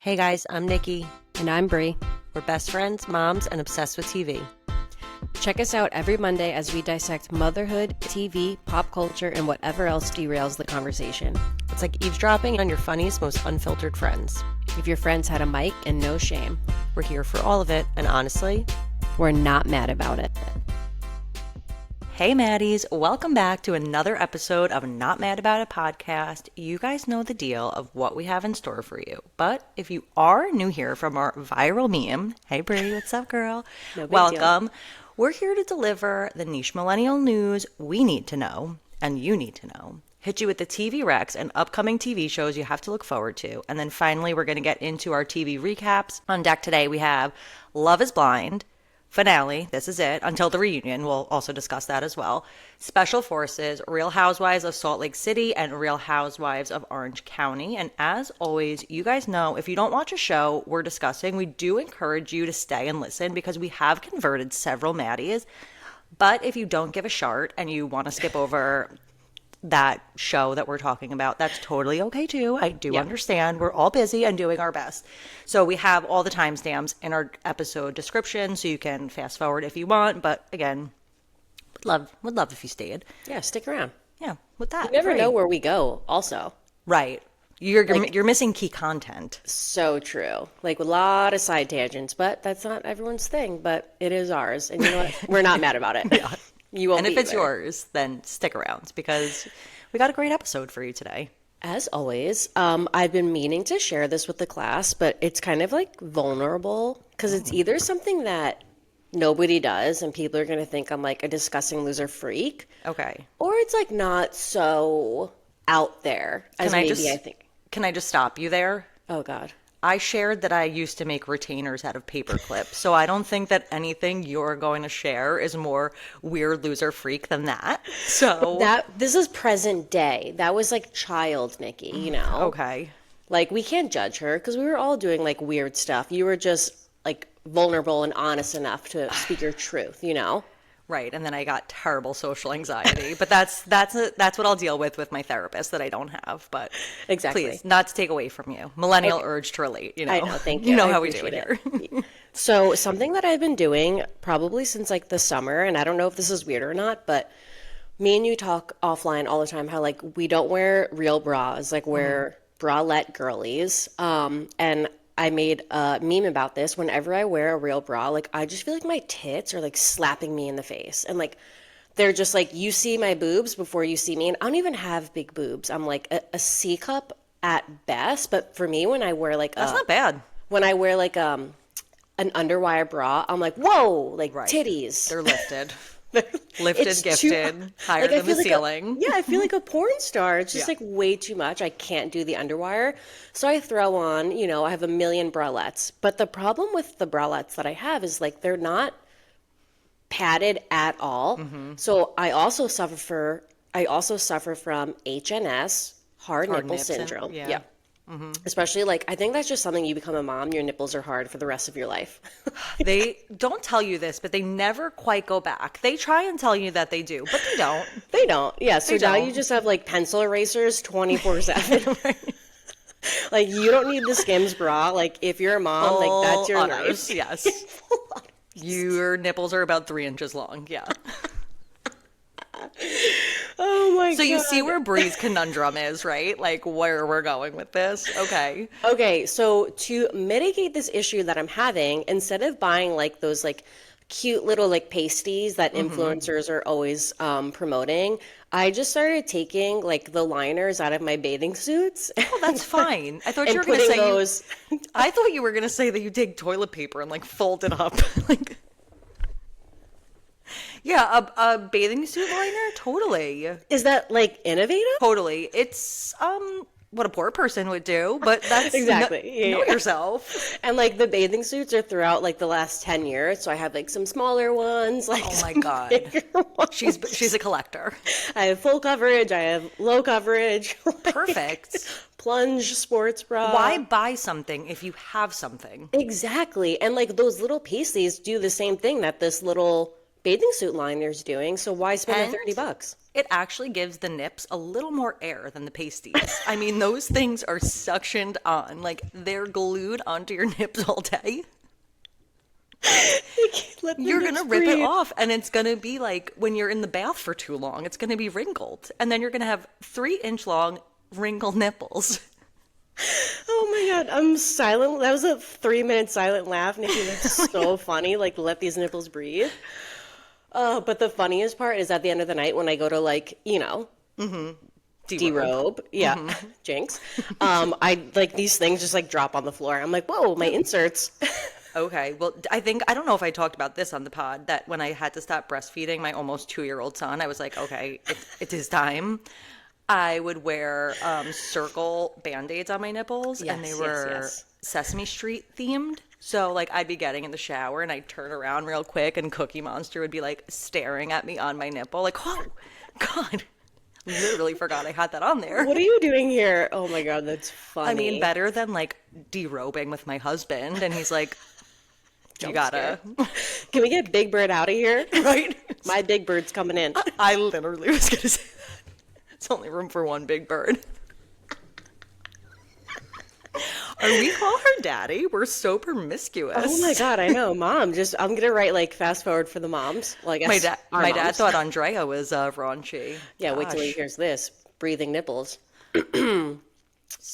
Hey guys, I'm Nikki. And I'm Bree. We're best friends, moms, and obsessed with TV. Check us out every Monday as we dissect motherhood, TV, pop culture, and whatever else derails the conversation. It's like eavesdropping on your funniest, most unfiltered friends. If your friends had a mic and no shame, We're here for all of it, and honestly, we're not mad about it. hey Maddies, welcome back to another episode of Not Mad About It podcast. You guys know the deal of what we have in store for you. But if you are new here from our viral meme, hey Brie, what's up girl? No big Welcome. We're here to deliver the niche millennial news we need to know, and you need to know. Hit you with the TV recs and upcoming TV shows you have to look forward to. And then finally, we're going to get into our TV recaps. On deck today, we have Love is Blind, finale, this is it, until the reunion. We'll also discuss that as well. Special Forces, Real Housewives of Salt Lake City, and Real Housewives of Orange County. And as always, you guys know, if you don't watch a show we're discussing, we do encourage you to stay and listen because we have converted several Maddies. But if you don't give a shart and you want to skip over that show that we're talking about, that's totally okay too. I do understand. We're all busy and doing our best. So we have all the timestamps in our episode description so you can fast forward if you want. But again, would love if you stayed. Yeah, stick around. Yeah, with that. You never great. know where we go, also. Right. You're missing key content. So true. Like a lot of side tangents, but that's not everyone's thing, but it is ours. And you know what? We're not mad about it. Yeah. You won't And if be it's either. yours, then stick around because we got a great episode for you today. As always, I've been meaning to share this with the class, but it's kind of like vulnerable because it's either something that nobody does and people are going to think I'm like a disgusting loser freak, Okay. or it's like not so out there as I think. Can I just stop you there? Oh, God. I shared that I used to make retainers out of paper clips, so I don't think that anything you're going to share is more weird loser freak than that. So This is present day. That was like child Nikki, you know? okay. Like, we can't judge her because we were all doing like weird stuff. You were just like vulnerable and honest enough to speak your truth, you know? Right, and then I got terrible social anxiety, but that's what I'll deal with my therapist that I don't have. But Exactly. please, not to take away from you, millennial urge to relate. You know, I know, thank you. You know I how we do it appreciate here. So something that I've been doing probably since like the summer, and I don't know if this is weird or not, but me and you talk offline all the time how like we don't wear real bras, like we're bralette girlies. And I made a meme about this. Whenever I wear a real bra, like I just feel like my tits are like slapping me in the face. And like they're just like, you see my boobs before you see me. And I don't even have big boobs. I'm like a C cup at best. But for me, when I wear like That's not bad. when I wear like an underwire bra, I'm like, whoa, like titties. They're lifted. Lifted, It's gifted, higher like, I than the feel like ceiling. I feel like a porn star. It's just Yeah. like way too much. I can't do the underwire. So I throw on, you know, I have a million bralettes. But the problem with the bralettes that I have is like they're not padded at all. So I also suffer from HNS, hard nipple nip syndrome. yeah. Especially like I think that's just something you become a mom, your nipples are hard for the rest of your life. They don't tell you this, but they never quite go back. They try and tell you that they do, but they don't. They don't. Yeah, so now don't. you just have like pencil erasers 24/7. Like you don't need the Skims bra. Like if you're a mom, like that's your udders, life. yes. Your nipples are about 3 inches long. Yeah. Oh my god. So you see where Bree's conundrum is, right? Like where we're going with this. Okay. Okay, so to mitigate this issue that I'm having, instead of buying like those like cute little like pasties that influencers are always promoting, I just started taking like the liners out of my bathing suits. Oh, that's fine. I thought And you were going to putting say those- I thought you were going to say that you take toilet paper and like fold it up. Like yeah, a bathing suit liner, totally. Is that like innovative? Totally. It's what a poor person would do, but that's Exactly. know Yeah. yourself. And like the bathing suits are throughout like the last 10 years. So I have like some smaller ones, like Oh my some god. bigger ones. She's a collector. I have full coverage, I have low coverage. like, Perfect. plunge sports bra. Why buy something if you have something? Exactly. And like those little pasties do the same thing that this little bathing suit liner's doing, so why spend And the $30? it actually gives the nips a little more air than the pasties. I mean, those things are suctioned on. Like, they're glued onto your nips all day. You're going to rip it off, and it's going to be like when you're in the bath for too long, it's going to be wrinkled. And then you're going to have 3-inch long wrinkled nipples. Oh my God, I'm silent. That was a 3-minute silent laugh, Nikki. That's so funny. Like, let these nipples breathe. But the funniest part is at the end of the night when I go to, like, derobe. Yeah, jinx. I like these things just like drop on the floor. I'm like, whoa, my inserts. Okay, well, I don't know if I talked about this on the pod, that when I had to stop breastfeeding my almost 2-year-old son, I was like, okay, it is time. I would wear circle Band-Aids on my nipples, and they were Sesame Street themed. So, like, I'd be getting in the shower, and I'd turn around real quick, and Cookie Monster would be, like, staring at me on my nipple, like, oh, God. Literally forgot I had that on there. What are you doing here? Oh, my God, that's funny. I mean, better than, like, derobing with my husband, and he's like, you gotta. Can we get Big Bird out of here? Right? My Big Bird's coming in. I literally was gonna say that. It's only room for one Big Bird. Or we call her daddy. We're so promiscuous. Oh my God, I know. Mom, I'm gonna write like fast forward for the moms. Well, I guess my dad thought Andrea was raunchy. Yeah, wait till he hears this. Breathing nipples. So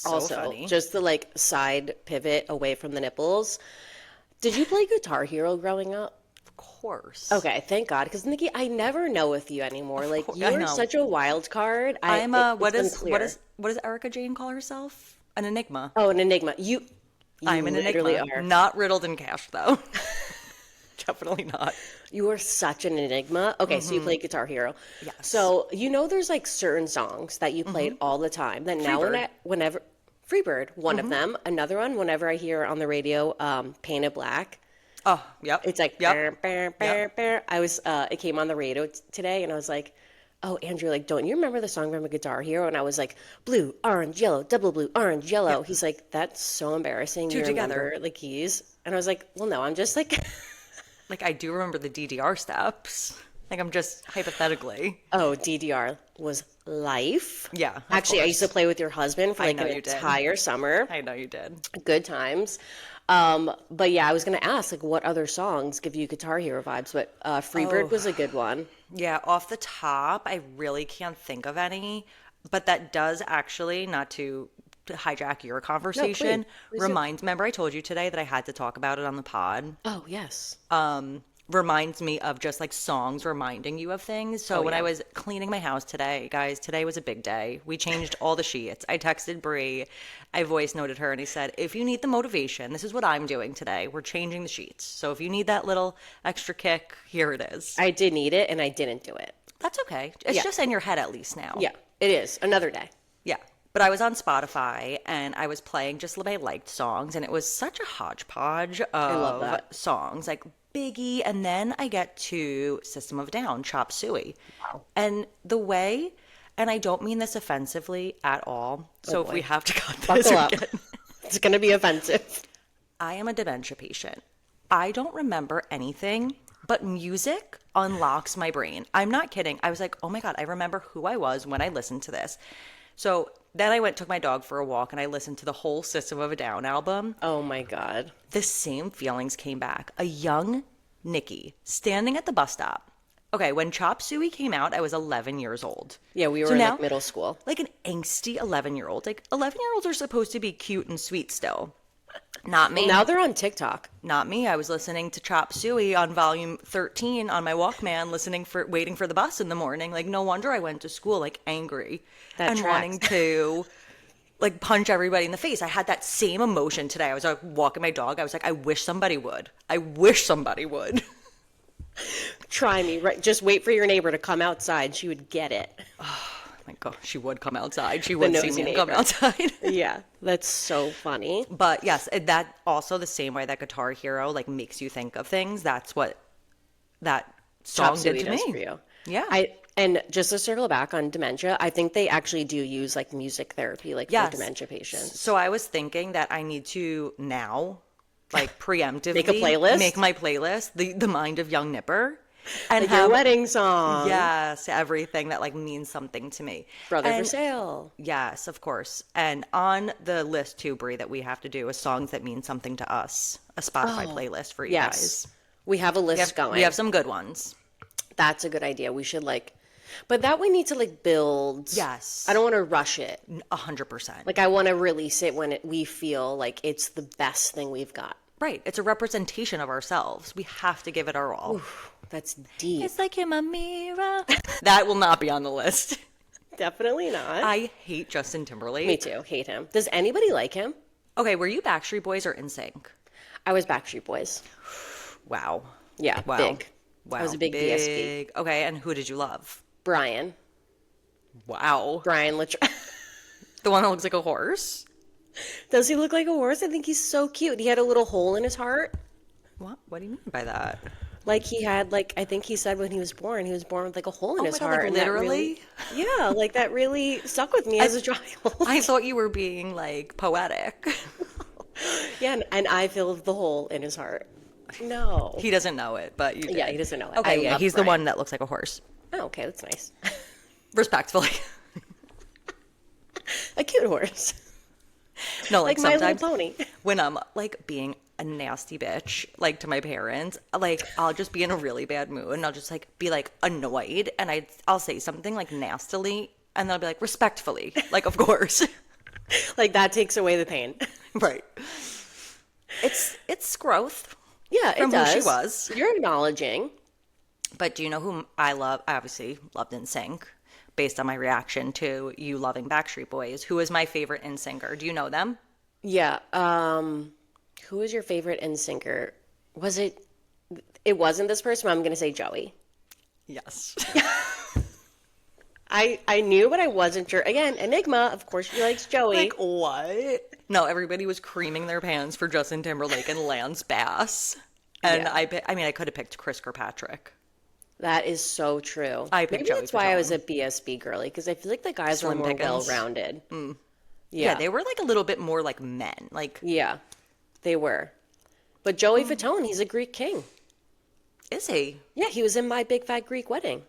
also, funny. just the like side pivot away from the nipples. Did you play Guitar Hero growing up? Of course. Okay, thank God. Because Nikki, I never know with you anymore. Like I you're know. such a wild card. I'm what does unclear. Erica Jane call herself? An enigma. Oh, an enigma. You I'm an literally enigma. are. Not riddled in cash though. Definitely not. You are such an enigma. Okay, so you played Guitar Hero. Yes. So there's like certain songs that you played all the time. That now whenever Freebird, one of them. Another one, whenever I hear on the radio, Painted Black. Oh, yep. It's like, Yep. it came on the radio today, and I was like, oh, Andrew, like, don't you remember the song from a Guitar Hero? And I was like, blue, orange, yellow, double blue, orange, yellow. He's like, that's so embarrassing. Two You together. remember the keys? And I was like, well, no, I'm just like... Like, I do remember the DDR steps. Like, I'm just hypothetically. Oh, DDR was life. Yeah, of Actually, I course. used to play with your husband for like an entire summer. I know you did. Good times. But yeah, I was going to ask, like, what other songs give you Guitar Hero vibes? But Freebird was a good one. Yeah, off the top, I really can't think of any. But that does actually, not to hijack your conversation, please do. remember I told you today that I had to talk about it on the pod? Oh, yes. Reminds me of just like songs reminding you of things. So when I was cleaning my house today, guys, today was a big day. We changed all the sheets. I texted Bree. I voice noted her and I said, if you need the motivation, this is what I'm doing today. We're changing the sheets. So if you need that little extra kick, here it is. I did need it, and I didn't do it. That's okay. It's just in your head at least now. Yeah, it is. Another day. Yeah. But I was on Spotify and I was playing just my liked songs, and it was such a hodgepodge of songs, like Biggie, and then I get to System of a Down, Chop Suey. Wow. And the way, and I don't mean this offensively at all, so if we have to cut this Buckle up. again, It's going to be offensive. I am a dementia patient. I don't remember anything, but music unlocks my brain. I'm not kidding. I was like, oh my God, I remember who I was when I listened to this. So then I took my dog for a walk, and I listened to the whole System of a Down album. Oh my God. The same feelings came back. A young Nikki standing at the bus stop. Okay, when Chop Suey came out, I was 11 years old. Yeah, we were in like middle school. Like an angsty 11-year-old. Like 11-year-olds are supposed to be cute and sweet still. Not me. Now they're on TikTok. Not me. I was listening to Chop Suey on volume 13 on my Walkman, waiting for the bus in the morning. Like, no wonder I went to school, like, angry and wanting to, like, punch everybody in the face. I had that same emotion today. I was like, walking my dog. I was like, I wish somebody would. I wish somebody would. Try me. Right? Just wait for your neighbor to come outside. She would get it. My God, she would come outside. She would see me and come neighbor. outside. Yeah, that's so funny. But yes, that also the same way that Guitar Hero like makes you think of things. That's what that song did to me. For you. Yeah. And just to circle back on dementia, I think they actually do use like music therapy, like for dementia patients. So I was thinking that I need to now, like preemptively, Make a playlist? make my playlist, the Mind of Young Nipper. And Like your wedding song. yes, everything that like means something to me. Brother for And sale. yes, of course. And on the list too, Brie, that we have to do is songs that mean something to us, a Spotify Oh, playlist for you yes. guys. We have a We have, list we have going. some good ones. That's a good idea. We should but that we need to build. Yes. I don't want to rush it. 100%. Like I want to release it when we feel like it's the best thing we've got. Right. It's a representation of ourselves. We have to give it our all. Oof, that's deep. It's like you're my mirror. That will not be on the list. Definitely not. I hate Justin Timberlake. Me too. Hate him. Does anybody like him? Okay, were you Backstreet Boys or NSYNC? I was Backstreet Boys. Wow. Yeah, Wow. big. Wow. I was a big DSP. Okay, and who did you love? Brian. Wow. Brian Latre. The one that looks like a horse? Does he look like a horse? I think he's so cute. He had a little hole in his heart. What? What do you mean by that? Like he had, I think he said when he was born with like a hole in his my God, heart. like and that literally? yeah, like that really stuck with me as a child. I thought you were being like poetic. Yeah, and I filled the hole in his heart. No. He doesn't know it, but you did. Yeah, he doesn't know it. Okay, I yeah, love he's the Brian. one that looks like a horse. Oh, okay, that's nice. Respectfully. A cute horse. No, like My Little sometimes Pony. when I'm like being a nasty bitch, like to my parents, like I'll just be in a really bad mood and I'll just like be like annoyed and I'll say something like nastily and they'll be like respectfully, like of course. Like that takes away the pain. Right. It's growth. Yeah, From it does. who she was. You're acknowledging. But do you know whom I love? I obviously loved NSYNC based on my reaction to you loving Backstreet Boys. Who is my favorite NSYNCer? Do you know them? Yeah. Who is your favorite NSYNCer? Was it? It wasn't this person. But I'm gonna say Joey. Yes. I knew, but I wasn't sure. Again, Enigma. Of course, she likes Joey. Like what? No, everybody was creaming their pants for Justin Timberlake and Lance Bass. And Yeah. I mean, I could have picked Chris Kirkpatrick. That is so true. I picked Maybe Joey that's why I was Fatone. a BSB girly because I feel like the guys were Slim more Pickens. well-rounded. Yeah, they were like a little bit more like men. Like, Yeah, they were. But Joey Fatone, he's a Greek king. is he? Yeah, he was in My Big Fat Greek Wedding.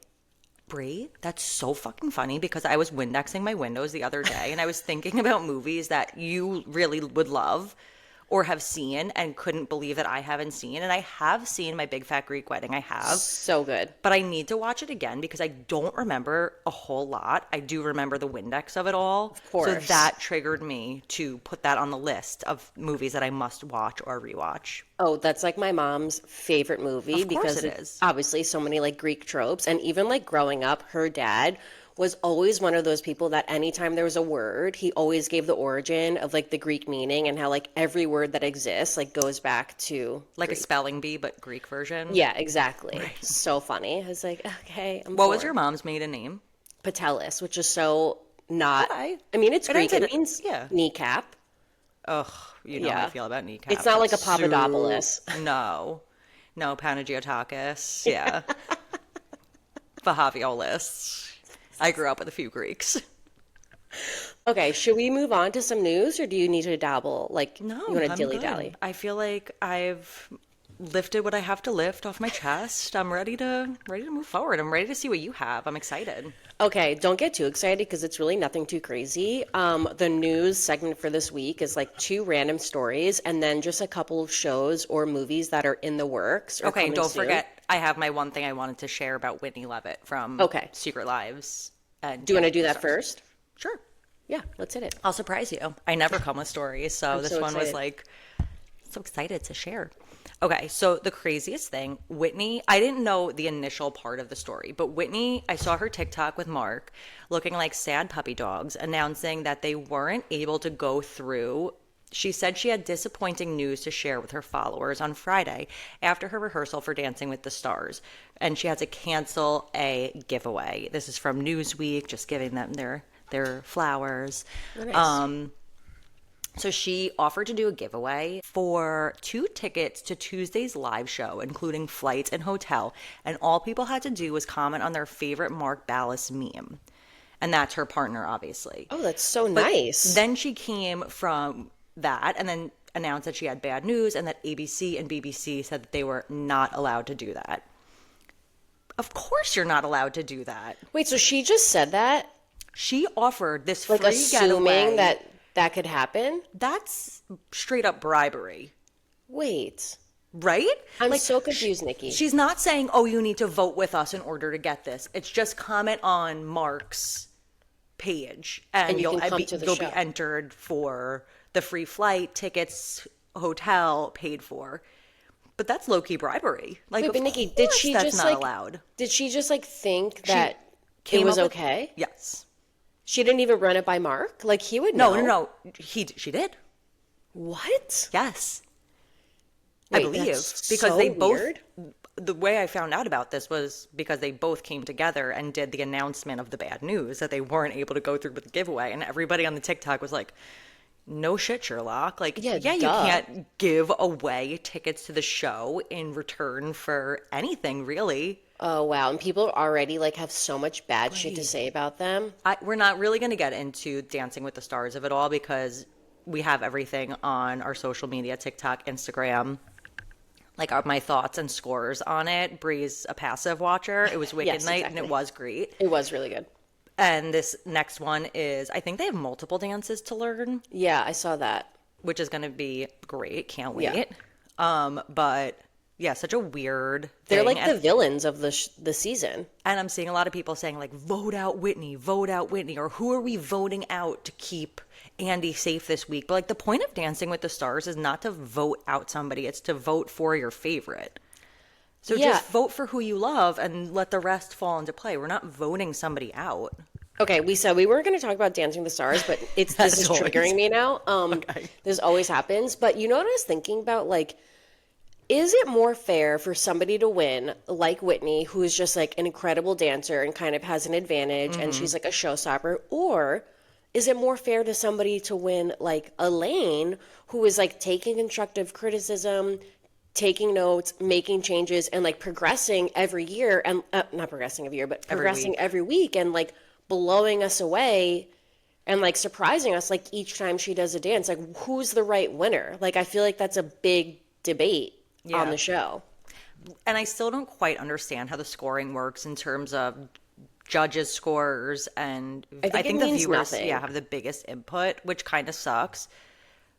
Brie, that's so fucking funny because I was Windexing my windows the other day and I was thinking about movies that you really would love or have seen and couldn't believe that I haven't seen. And I have seen My Big Fat Greek Wedding. I have. So good. But I need to watch it again because I don't remember a whole lot. I do remember the Windex of it all. Of course. So that triggered me to put that on the list of movies that I must watch or rewatch. Oh, that's like my mom's favorite movie Of course because it is. obviously so many like Greek tropes. And even like growing up, her dad was always one of those people that anytime there was a word, he always gave the origin of like the Greek meaning and how like every word that exists like goes back to Like Greek. a spelling bee, but Greek version. Yeah, exactly. So funny. I was like, okay, I'm What was for your it. mom's maiden name? Patelis, which is so not. Okay. I mean, it's It Greek. ends in It means yeah. kneecap. Ugh, you know how I Yeah. feel about kneecap. It's not like a That's Papadopoulos. No. No, Panagiotakis. Yeah. Fahaviolis. I grew up with a few Greeks. Okay, should we move on to some news, or do you need to dabble? Like, No, you want to I'm dilly good. dally? I feel like I've lifted what I have to lift off my chest. I'm ready to move forward. I'm ready to see what you have. I'm excited. Okay, don't get too excited because it's really nothing too crazy. The news segment for this week is like 2 random stories and then just a couple of shows or movies that are in the works. Or Okay, coming don't soon. forget I have my one thing I wanted to share about Whitney Leavitt from Okay. Secret Lives. And Do you want to Dancing do with that the Stars. first? Sure. Yeah, let's hit it. I'll surprise you. I never come with stories, so this so one was excited. like so excited to share. Okay, so the craziest thing, Whitney, I didn't know the initial part of the story, but Whitney, I saw her TikTok with Mark looking like sad puppy dogs, announcing that they weren't able to go through. She said she had disappointing news to share with her followers on Friday after her rehearsal for Dancing with the Stars, and she had to cancel a giveaway. This is from Newsweek, just giving them their flowers. Nice. So she offered to do a giveaway for 2 tickets to Tuesday's live show, including flights and hotel. And all people had to do was comment on their favorite Mark Ballas meme. And that's her partner, obviously. Oh, that's so nice. Then she came from that and then announced that she had bad news and that ABC and BBC said that they were not allowed to do that. Of course you're not allowed to do that. Wait, so she just said that? She offered this Like free assuming getaway. that could happen? That's straight up bribery, Wait. right? I'm Like, so confused, Nikki. she's not saying, oh, you need to vote with us in order to get this. It's just comment on Mark's page and you can come to the you'll show. be entered for the free flight, tickets, hotel paid for. But that's low-key bribery. Like, Wait, of but Nikki, did course she that's just not like allowed. did she just like think that it Came was up with- okay? Yes. She didn't even run it by Mark? Like he would No, know. no, no. She did. What? Yes. I Wait, believe that's because so they both weird. the way I found out about this was because they both came together and did the announcement of the bad news that they weren't able to go through with the giveaway, and everybody on the TikTok was like, no shit, Sherlock. Like, Yeah, you duh. can't give away tickets to the show in return for anything, really. Oh wow, and people already like have so much bad shit to say about them. We're not really going to get into Dancing with the Stars of it all because we have everything on our social media, TikTok, Instagram, like my thoughts and scores on it. Bree's a passive watcher. It was Wicked Yes, Night and exactly. it was great. It was really good. And this next one is, I think they have multiple dances to learn, Yeah, I saw that. which is going to be great. Can't Yeah. wait. But yeah, such a weird They're thing. like the villains of the season. And I'm seeing a lot of people saying like, vote out Whitney, or who are we voting out to keep Andy safe this week? But like the point of Dancing with the Stars is not to vote out somebody, it's to vote for your favorite. So Yeah. just vote for who you love and let the rest fall into play. We're not voting somebody out. Okay, we said we weren't going to talk about Dancing with the Stars, but this As is always. triggering me now. Okay. This always happens. But you know what I was thinking about? Like, is it more fair for somebody to win, like Whitney, who is just like an incredible dancer and kind of has an advantage, and she's like a showstopper, or is it more fair to somebody to win, like Elaine, who is like taking constructive criticism, taking notes, making changes, and like progressing every year, and not progressing every year, but progressing week. every week, and like blowing us away and like surprising us like each time she does a dance? Like, who's the right winner? Like, I feel like that's a big debate on Yeah. the show. And I still don't quite understand how the scoring works in terms of judges' scores, and I think it the means viewers nothing. have the biggest input, which kind of sucks.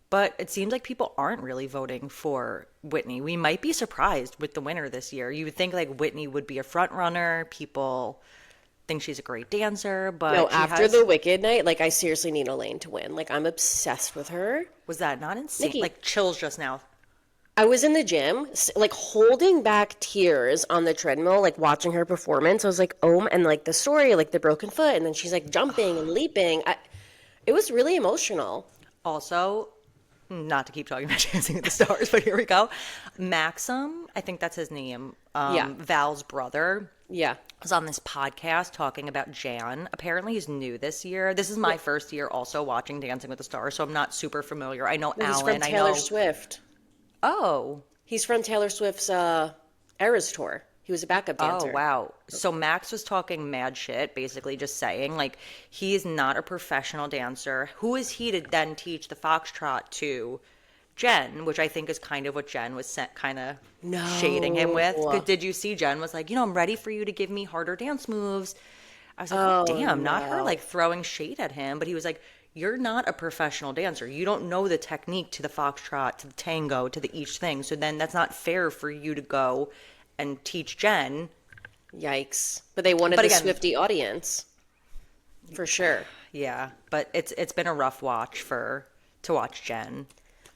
But it seems like people aren't really voting for Whitney. We might be surprised with the winner this year. You would think like Whitney would be a front runner. People think she's a great dancer, but No, she after has- the Wicked night, like I seriously need Elaine to win. Like I'm obsessed with her. was that not insane? Nikki. Like chills just now. I was in the gym, like holding back tears on the treadmill, like watching her performance. I was like, oh, and like the story, like the broken foot, and then she's like jumping and leaping. It was really emotional. Also, not to keep talking about Dancing with the Stars, but here we go. Maxim, I think that's his name. Yeah. Val's brother. Yeah. Was on this podcast talking about Jan. Apparently he's new this year. This is my first year also watching Dancing with the Stars, so I'm not super familiar. I know He's Alan. from I Taylor know. Swift. Oh. He's from Taylor Swift's Eras tour. He was a backup dancer. Oh, wow. So Max was talking mad shit, basically just saying, like, he is not a professional dancer. Who is he to then teach the foxtrot to Jen, which I think is kind of what Jen was kind of shading him with. No. Did you see Jen was like, I'm ready for you to give me harder dance moves. I was like, oh, damn, not her like throwing shade at him. But he was like, you're not a professional dancer. You don't know the technique to the foxtrot, to the tango, to the each thing. So then that's not fair for you to go and teach Jen. Yikes. But they wanted But the again- Swiftie audience. For sure. Yeah, but it's been a rough watch to watch Jen.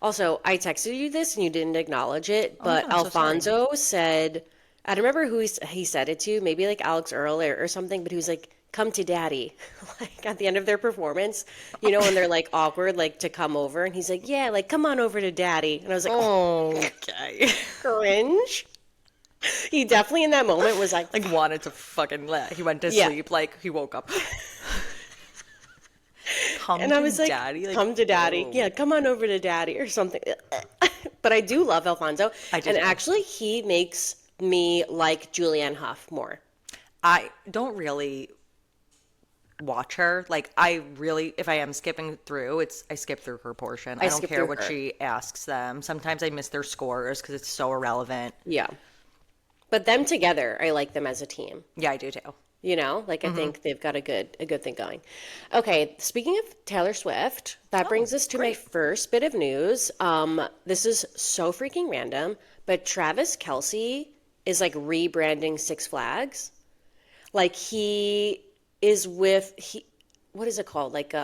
Also, I texted you this and you didn't acknowledge it, but no, I'm so sorry. Alfonso said, I don't remember who he said it to, maybe like Alex Earl or something, but he was like, come to daddy, like at the end of their performance, when they're like awkward, like to come over. And he's like, yeah, like come on over to daddy. And I was like, Okay. cringe. He definitely in that moment was like, Like wanted to fucking he went to Yeah. sleep, like he woke up. Come and to I was like, daddy. Like, come to daddy. oh. Yeah, come on over to daddy or something. But I do love Alfonso. I do And too. actually, he makes me like Julianne Hough more. I don't really watch her. Like if I am skipping through, I skip through her portion. I don't skip care through what her. she asks them. Sometimes I miss their scores because it's so irrelevant. Yeah. But them together, I like them as a team. Yeah, I do too. You know, like I think they've got a good thing going. Okay, speaking of Taylor Swift, that brings us to my first bit of news. This is so freaking random, but Travis Kelce is like rebranding Six Flags. Like he is what is it called? Like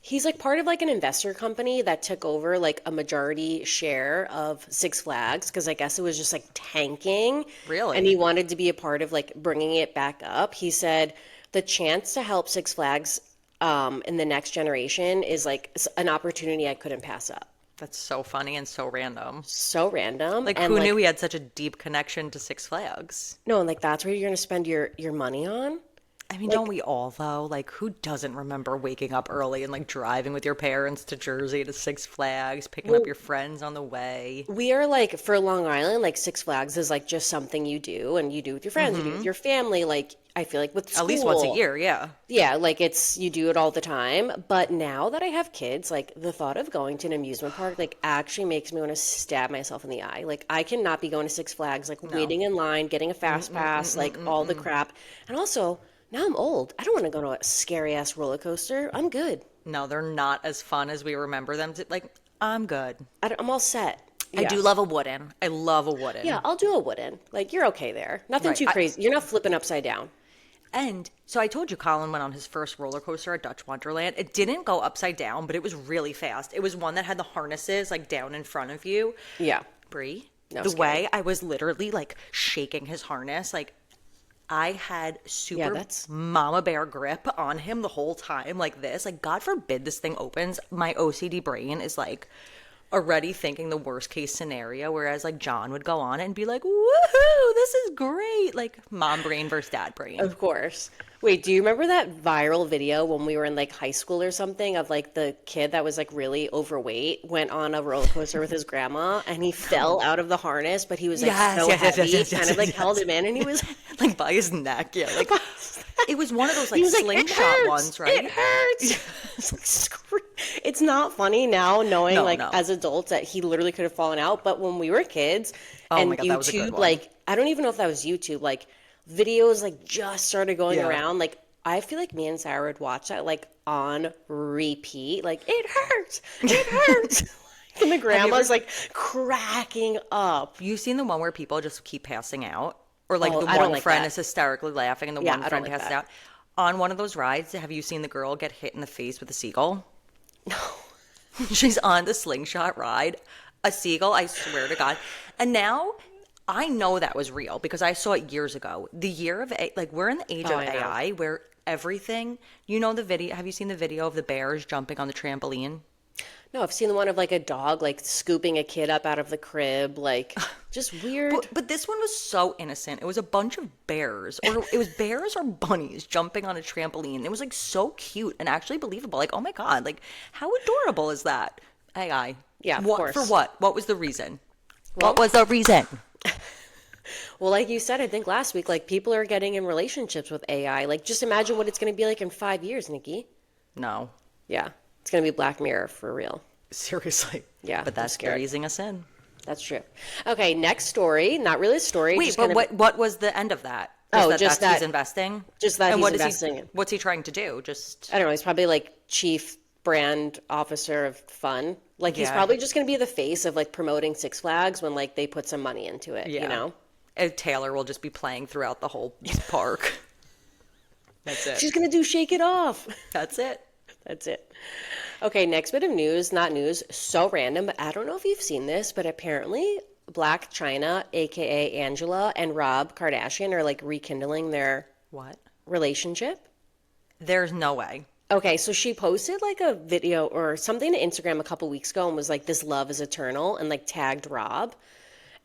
he's like part of like an investor company that took over like a majority share of Six Flags because I guess it was just like tanking. Really? And he wanted to be a part of like bringing it back up. He said the chance to help Six Flags in the next generation is like an opportunity I couldn't pass up. That's so funny and so random. So random. Like, And who knew he had such a deep connection to Six Flags? no, and like that's where you're gonna spend your money on. I mean, don't we all, though? Like, who doesn't remember waking up early and, like, driving with your parents to Jersey to Six Flags, picking up your friends on the way? We are like for Long Island, like Six Flags is like just something you do and you do with your friends, you do with your family. Like I feel like with school, At least once a year, yeah. yeah, like you do it all the time. But now that I have kids, like the thought of going to an amusement park, like actually makes me want to stab myself in the eye. Like I cannot be going to Six Flags, like waiting in line, getting a fast pass, like all the crap. And also, now I'm old. I don't want to go to a scary ass roller coaster. I'm good. No, they're not as fun as we remember them. Like, I'm good. I'm all set. I Yeah. do love a wooden. I love a wooden. Yeah, I'll do a wooden. Like you're okay there. Nothing Right. too crazy. You're not flipping upside down. And so I told you Colin went on his first roller coaster at Dutch Wonderland. It didn't go upside down, but it was really fast. It was one that had the harnesses like down in front of you. Yeah. Brie, No, the scary. way I was literally like shaking his harness, like I had super that's- mama bear grip on him the whole time like this. Like, God forbid this thing opens. My OCD brain is like already thinking the worst case scenario, whereas like John would go on it and be like, woohoo, this is great. Like mom brain versus dad brain. Of course. Wait, do you remember that viral video when we were in like high school or something of like the kid that was like really overweight went on a roller coaster with his grandma and he fell out of the harness, but he was like so heavy, kind of like held him in and he was Like by his neck, yeah. Like it was one of those like he was like, slingshot it hurts, ones, right? It hurts. It's like, it's not funny now knowing No, like no. as adults that he literally could have fallen out, but when we were kids Oh and my God, that was a good YouTube, one. like I don't even know if that was YouTube, like videos like just started going Yeah. around. Like I feel like me and Sarah would watch that like on repeat. Like it hurts, it hurts. And the grandma's like cracking up. You seen the one where people just keep passing out? Or like Oh, the I don't one like friend that. is hysterically laughing and the Yeah, one I friend don't like passes that. out. On one of those rides, have you seen the girl get hit in the face with a seagull? No. She's on the slingshot ride. A seagull, I swear to God. And now I know that was real because I saw it years ago. The year of like we're in the age of I know. AI where everything, you know the video, have you seen the video of the bears jumping on the trampoline? No, I've seen the one of like a dog like scooping a kid up out of the crib, like just weird. But this one was so innocent. It was a bunch of bears, or it was bears or bunnies jumping on a trampoline. It was like so cute and actually believable. Like, oh my God, like how adorable is that? AI. Yeah, of what, course. For what? What was the reason? What was the reason? Well, like you said, I think last week, like people are getting in relationships with AI. Like just imagine what it's going to be like in 5 years, Nikki. No, Yeah, it's going to be Black Mirror for real. seriously. Yeah, but I'm that's scared. easing us in. That's true. Okay, next story. Not really a story. Wait, just but kind of- what was the end of that? Oh, That's just that- he's investing. just that and he's what is investing He, in- what's he trying to do? Just I don't know. He's probably like chief brand officer of fun. Like he's Yeah. probably just going to be the face of like promoting Six Flags when like they put some money into it. You know. And Taylor will just be playing throughout the whole park. That's it. She's going to do Shake It Off. That's it. That's it. Okay, next bit of news, not news, so random, but I don't know if you've seen this, but apparently Black China, aka Angela, and Rob Kardashian are like rekindling their What? relationship. There's no way. Okay, so she posted like a video or something to Instagram a couple weeks ago and was like, "This love is eternal," and like tagged Rob.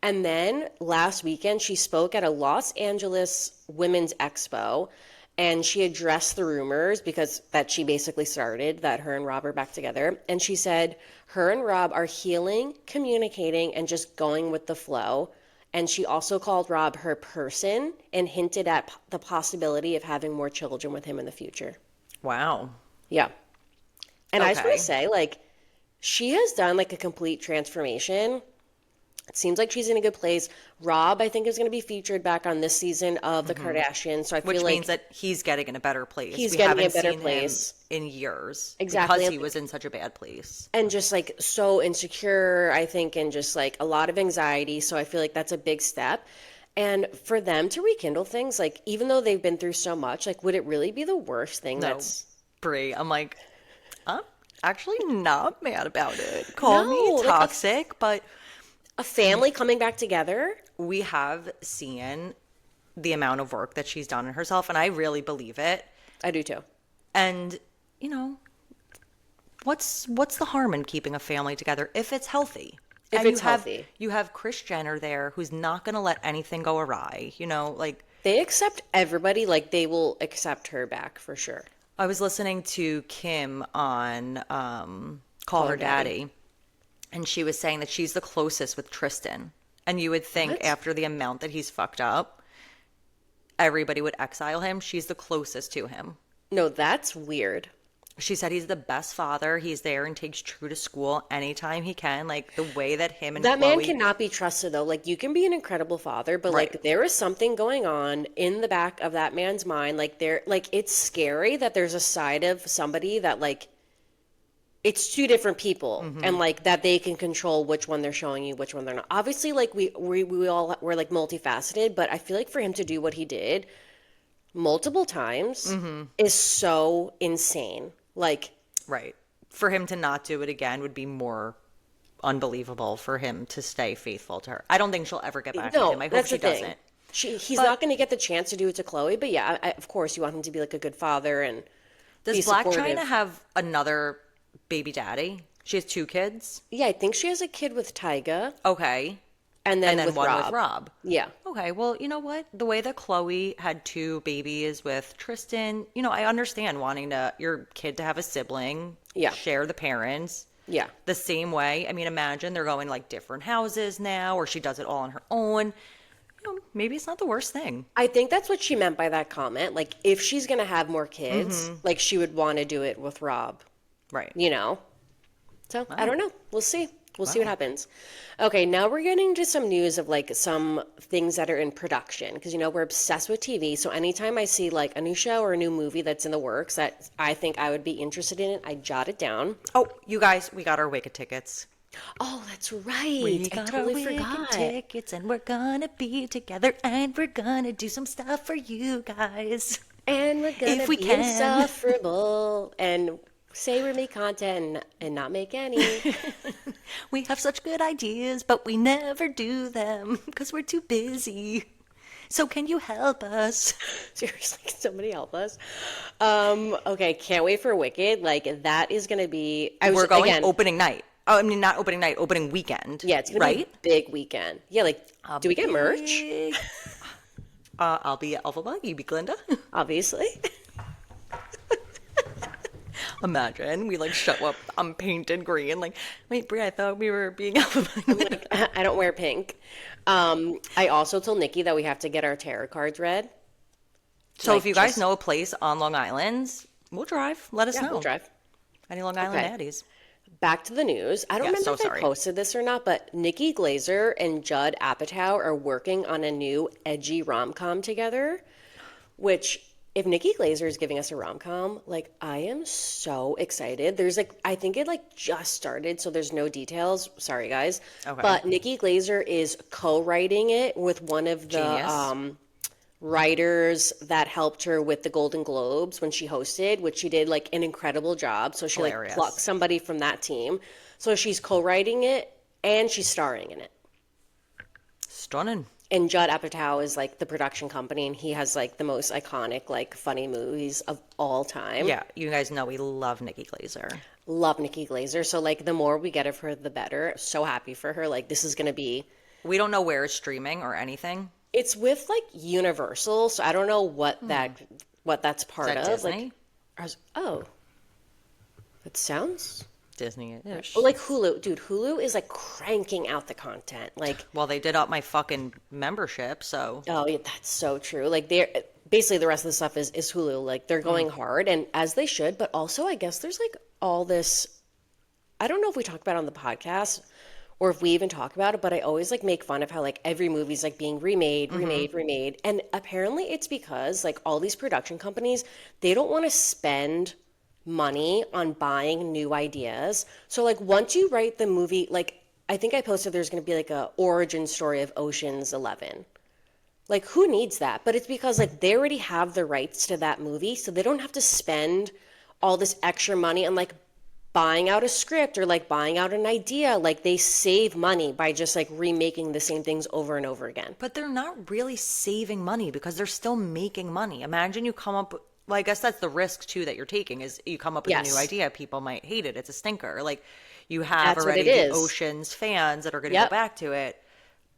And then last weekend, she spoke at a Los Angeles Women's Expo and she addressed the rumors because that she basically started that her and Rob are back together. And she said her and Rob are healing, communicating, and just going with the flow. And she also called Rob her person and hinted at the possibility of having more children with him in the future. Wow. Yeah. And I just want Okay. to say, like, she has done like a complete transformation. It seems like she's in a good place. Rob, I think, is going to be featured back on this season of The Kardashians. So I Which feel means like that he's getting in a better place. he's We getting a haven't better seen place. him in years Exactly. because he was in such a bad place. And just like so insecure, I think, and just like a lot of anxiety. So I feel like that's a big step. And for them to rekindle things, like even though they've been through so much, like would it really be the worst thing No, that's Brie, I'm like, I'm actually not mad about it. Call me no, like toxic, but a family coming back together? we have seen the amount of work that she's done on herself, and I really believe it. I do too. And, you know, what's the harm in keeping a family together if it's healthy? If And it's healthy. you have Kris Jenner there who's not going to let anything go awry, like They accept everybody, like they will accept her back for sure. I was listening to Kim on Call Her Daddy, and she was saying that she's the closest with Tristan. And you would think What? after the amount that he's fucked up, everybody would exile him. She's the closest to him. No, that's weird. She said he's the best father. He's there and takes True to school anytime he can. Like the way that him and That man Chloe, cannot be trusted though. Like you can be an incredible father, but Right. like there is something going on in the back of that man's mind. Like it's scary that there's a side of somebody that like it's two different people and like that they can control which one they're showing you, which one they're not. Obviously, like we all were like multifaceted, but I feel like for him to do what he did multiple times is so insane. Like right. For him to not do it again would be more unbelievable for him to stay faithful to her. I don't think she'll ever get back with no, him. I hope that's she the thing. doesn't. He's But- not going to get the chance to do it to Chloe, but yeah, of course you want him to be like a good father and be Does Black supportive. China have another baby daddy? She has 2 kids? Yeah, I think she has a kid with Tyga Okay. and then, And then with one Rob. with Rob. Yeah. Okay, well, you know what? The way that Chloe had 2 babies with Tristan, I understand wanting your kid to have a sibling, Yeah. share the parents. Yeah. The same way. I mean, imagine they're going like different houses now, or she does it all on her own. Maybe it's not the worst thing. I think that's what she meant by that comment. Like, if she's going to have more kids, like, she would want to do it with Rob, Right. you know? So, I don't know. We'll see. We'll see what happens. Okay, now we're getting to some news of, like, some things that are in production. Because, we're obsessed with TV. So, anytime I see, like, a new show or a new movie that's in the works that I think I would be interested in, I jot it down. Oh, you guys, we got our Wicked tickets. Oh, that's right. We I got totally our forgot. Wicked tickets, and we're gonna be together, and we're gonna do some stuff for you guys. And we're gonna If we be can. insufferable and say we make content and not make any. We have such good ideas, but we never do them because we're too busy. So can you help us? Seriously, can somebody help us? Okay, can't wait for Wicked. Like that is gonna be. We're going again. opening night. Oh, I mean, not opening night, opening weekend. Yeah, it's gonna be a big weekend. Yeah, like do we get merch? Big- I'll be Alpha Bug, you be Glinda. Obviously. Imagine we like show up, I'm painted green. Like, wait, Brie, I thought we were being Alpha Bug. I don't wear pink. I also told Nikki that we have to get our tarot cards read. So Like, if you guys just- know a place on Long Island, we'll drive. Let us Yeah, know. we'll drive. Any Long Island Okay. daddies? Back to the news. I don't Yeah, remember so if sorry. I posted this or not, but Nikki Glazer and Judd Apatow are working on a new edgy rom-com together, which if Nikki Glazer is giving us a rom-com, like I am so excited. There's like I think it like just started, so there's no details. Sorry guys. Okay. But Nikki Glazer is co-writing it with one of the Genius. writers that helped her with the Golden Globes when she hosted, which she did like an incredible job. So she Hilarious. like plucked somebody from that team. So she's co-writing it and she's starring in it. Stunning. And Judd Apatow is like the production company and he has like the most iconic like funny movies of all time. Yeah, you guys know we love Nikki Glazer. Love Nikki Glazer. So like the more we get of her the better. So happy for her. Like this is going to be We don't know where it's streaming or anything. it's with like Universal, so I don't know what that's part Is that of. Disney? Like oh. It sounds Disney-ish. like Hulu, dude. Hulu is like cranking out the content. Like, Well, they did up my fucking membership, so oh, yeah, that's so true. Like, they're basically the rest of the stuff is Hulu. Like, they're going hard, and as they should. But also, I guess there's like all this. I don't know if we talked about it on the podcast or if we even talk about it, but I always like make fun of how like every movie's like being remade. And apparently it's because like all these production companies, they don't want to spend money on buying new ideas. So like once you write the movie, like I think I posted there's going to be like a origin story of Ocean's 11. Like who needs that? But it's because like they already have the rights to that movie, so they don't have to spend all this extra money on like buying out a script or like buying out an idea. Like they save money by just like remaking the same things over and over again. But they're not really saving money because they're still making money. Imagine you come up, well, I guess that's the risk too that you're taking is you come up with a new idea. People might hate it. It's a stinker. Like you have That's already what it the is. Oceans fans that are going to go back to it.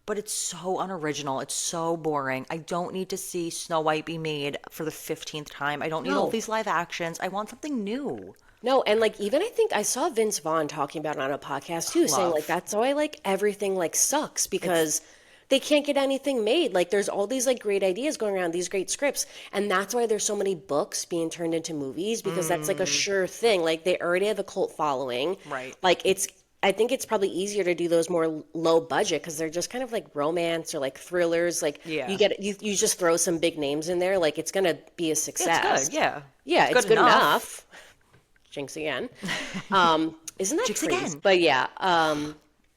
But it's so unoriginal. It's so boring. I don't need to see Snow White be made for the 15th time. I don't need all these live actions. I want something new. No, and like even I think I saw Vince Vaughn talking about it on a podcast too, saying like that's why like everything like sucks because they can't get anything made. Like there's all these like great ideas going around, these great scripts, and that's why there's so many books being turned into movies because that's like a sure thing. Like they already have a cult following. Right. Like I think it's probably easier to do those more low budget because they're just kind of like romance or like thrillers. Like you just throw some big names in there, like it's gonna be a success. It's good, yeah. Yeah, it's good enough. Jinx again. Isn't that Jinx crazy? again. But yeah.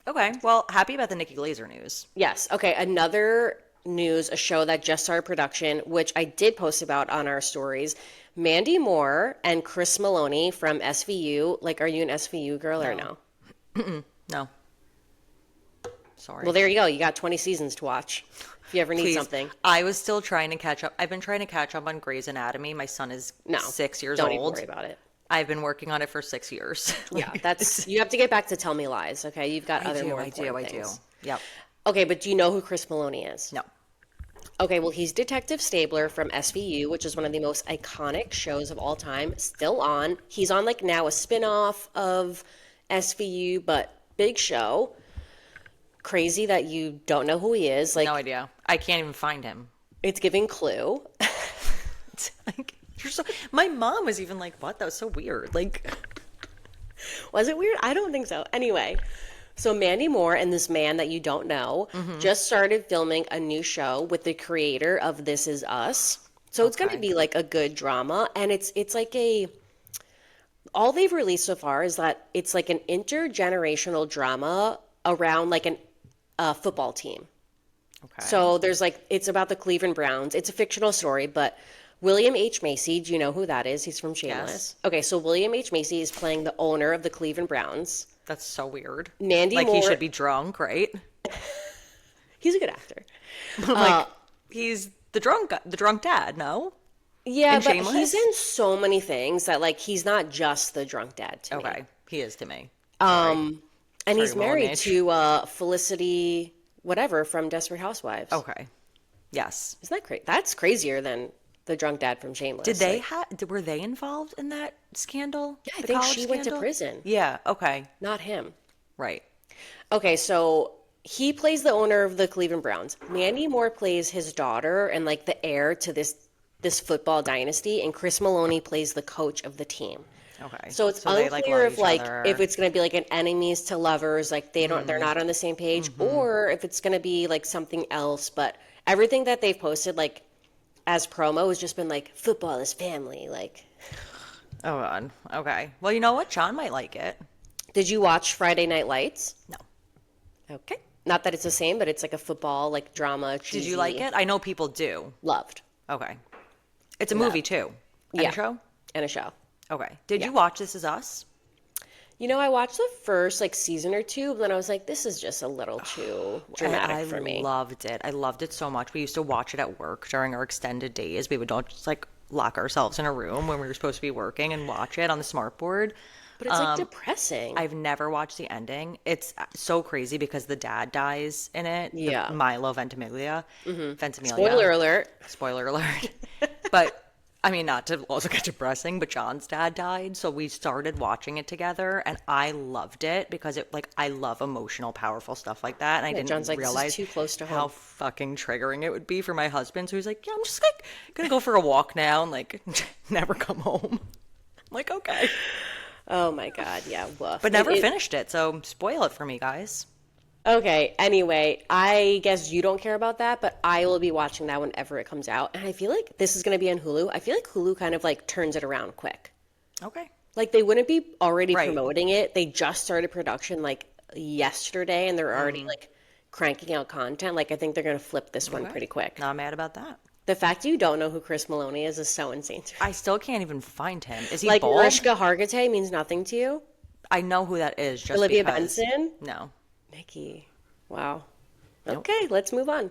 Okay, well, happy about the Nikki Glaser news. Yes. Okay. Another news, a show that just started production, which I did post about on our stories. Mandy Moore and Chris Maloney from SVU. Like, are you an SVU girl or no? No. Sorry. Well, there you go. You got 20 seasons to watch if you ever need Please. something. I was still trying to catch up. I've been trying to catch up on Grey's Anatomy. My son is 6 years Don't old. even worry about it. I've been working on it for 6 years. Yeah, that's you have to get back to Tell Me Lies, okay? You've got other more important things. Yep. Okay, but do you know who Chris Maloney is? No. Okay, well, he's Detective Stabler from SVU, which is one of the most iconic shows of all time, still on. He's on like now a spin-off of SVU, but big show. Crazy that you don't know who he is. Like, No idea. I can't even find him. it's giving Clue. It's like you're so. My mom was even like, "What? That was so weird." Like, Was it weird? I don't think so. Anyway, so Mandy Moore and this man that you don't know just started filming a new show with the creator of This Is Us. So it's going to be like a good drama, and it's like a. All they've released so far is that it's like an intergenerational drama around like a football team. okay. So there's like, it's about the Cleveland Browns. It's a fictional story, but William H. Macy, do you know who that is? He's from Shameless. Yes. Okay, so William H. Macy is playing the owner of the Cleveland Browns. That's so weird. Mandy like Moore. he should be drunk, right? He's a good actor. I'm like he's the drunk dad. No. Yeah, And but Shameless? he's in so many things that like he's not just the drunk dad to me. Okay, he is to me. And he's Sorry, Will married Nage. to Felicity whatever from Desperate Housewives. Okay. Yes. Isn't that crazy? That's crazier than the drunk dad from Shameless. Did they Like, were they involved in that scandal? Yeah, I The think college she went to scandal? prison. Yeah. Okay. Not him. Right. Okay, so he plays the owner of the Cleveland Browns. Mandy Moore plays his daughter and like the heir to this football dynasty, and Chris Maloney plays the coach of the team. Okay. So it's they, unclear love if each like other. if it's going to be like an enemies to lovers, like they're not on the same page, or if it's going to be like something else. But everything that they've posted like as promo has just been like football is family. Like, Oh God. Okay. Well, you know what? John might like it. did you watch Friday Night Lights? No. Okay, not that it's the same, but it's like a football like drama. Did Cheesy. you like it? I know people do. Loved. Okay. It's a movie too. And Yeah. a show? And a show. Okay. Did you watch This Is Us? You know, I watched the first like season or two, but then I was like, this is just a little too dramatic for me. I loved it. I loved it so much. We used to watch it at work during our extended days. We would all just like lock ourselves in a room when we were supposed to be working and watch it on the smart board. But it's like depressing. I've never watched the ending. It's so crazy because the dad dies in it. Yeah. Milo Ventimiglia. Ventimiglia. Spoiler alert. Spoiler alert. But I mean, not to also get depressing, but John's dad died, so we started watching it together, and I loved it because it like I love emotional, powerful stuff like that, and I didn't John's like, this is realize too close to how home. fucking triggering it would be for my husband. So he's like, "Yeah, I'm just like gonna go for a walk now and like never come home." I'm like, "Okay," Oh my God, yeah, woof. but never finished it. So spoil it for me, guys. Okay, anyway, I guess you don't care about that, but I will be watching that whenever it comes out. And I feel like this is going to be on Hulu. I feel like Hulu kind of like turns it around quick. Okay. Like they wouldn't be already Right. promoting it. They just started production like yesterday and they're already like cranking out content. Like I think they're going to flip this one Okay. pretty quick. Not mad about that. The fact you don't know who Chris Maloney is so insane to me. I still can't even find him. Is he Like bald? Mariska Hargitay means nothing to you? I know who that is just Olivia because. Benson? No. Nikki. Wow. Nope. Okay, let's move on.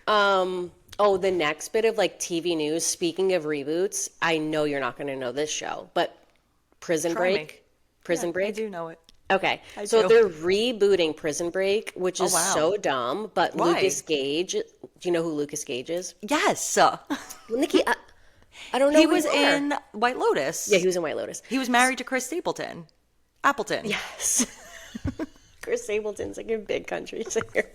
The next bit of like TV news, speaking of reboots, I know you're not going to know this show, but Prison Try me. Break. Prison I Break? do know it. Okay, I so do. they're rebooting Prison Break, which is wow. so dumb, but Why? Lucas Gage, do you know who Lucas Gage is? Yes. Well, Nikki, I don't know He who was you are. in White Lotus. Yeah, he was in White Lotus. He was married to Chris Stapleton. Appleton. Yes. Chris Stapleton's like a big country singer.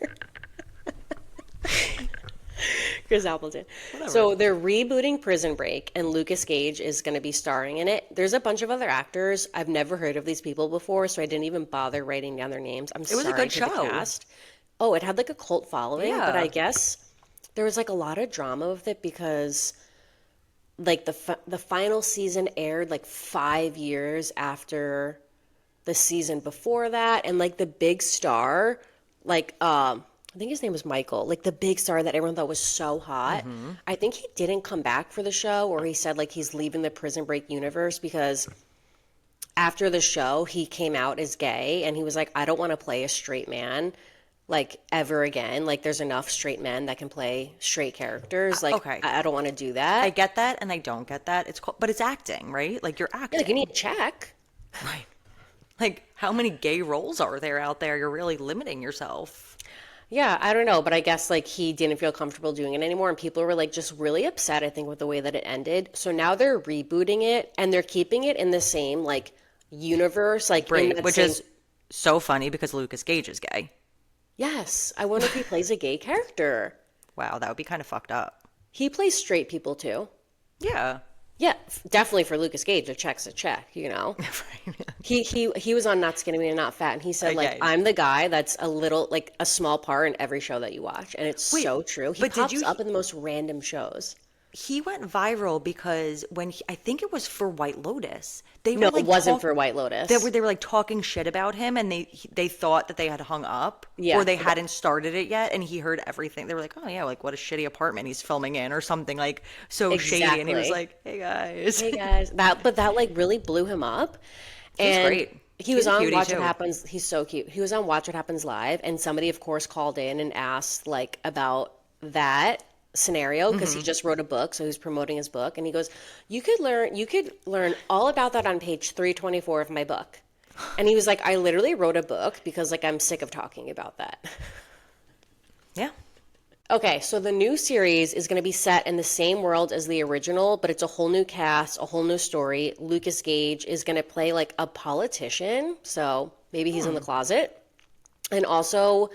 Chris Appleton. So they're rebooting Prison Break, and Lucas Gage is going to be starring in it. There's a bunch of other actors. I've never heard of these people before, so I didn't even bother writing down their names. I'm sorry was a good to the show. cast. Oh, it had like a cult following, but Yeah. I guess there was like a lot of drama with it because like the final season aired like 5 years after the season before that, and like the big star, like I think his name was Michael, like the big star that everyone thought was so hot. I think he didn't come back for the show, or he said like he's leaving the Prison Break universe because after the show he came out as gay and he was like, I don't want to play a straight man like ever again. Like there's enough straight men that can play straight characters. Like okay. I don't want to do that. I get that and I don't get that. But it's acting, right? Like you're acting. Like you need a check. Right. Like how many gay roles are there out there? You're really limiting yourself. Yeah, I don't know, but I guess like he didn't feel comfortable doing it anymore, and people were like just really upset, I think, with the way that it ended. So now they're rebooting it and they're keeping it in the same like universe, like in Right. that Which same... is so funny because Lucas Gage is gay. Yes, I wonder if he plays a gay character. Wow, that would be kind of fucked up. He plays straight people too. Yeah. Yeah, definitely for Lucas Gage, a check's a check, you know. He was on Not Skinny and Not Fat, and he said like, Okay. I'm the guy that's a little like a small part in every show that you watch, and it's so true. He but did pops you- up in the most random shows. He went viral because I think it was for White Lotus. They No, were like it wasn't for White Lotus. they were like talking shit about him, and they thought that they had hung up, Yeah. or they hadn't started it yet, and he heard everything. They were like, oh yeah, like what a shitty apartment he's filming in, or something like so shady, and he was Exactly. like, hey guys, Hey guys, that like really blew him up. And great. He was He's a on cutie, Watch too. What Happens. He's so cute. He was on Watch What Happens Live, and somebody, of course, called in and asked like about that scenario because he just wrote a book, so he's promoting his book, and he goes, you could learn all about that on page 324 of my book. And he was like, I literally wrote a book because like I'm sick of talking about that. yeah. Okay, so the new series is going to be set in the same world as the original, but it's a whole new cast, a whole new story. Lucas Gage is going to play like a politician, so maybe he's in the closet. And also,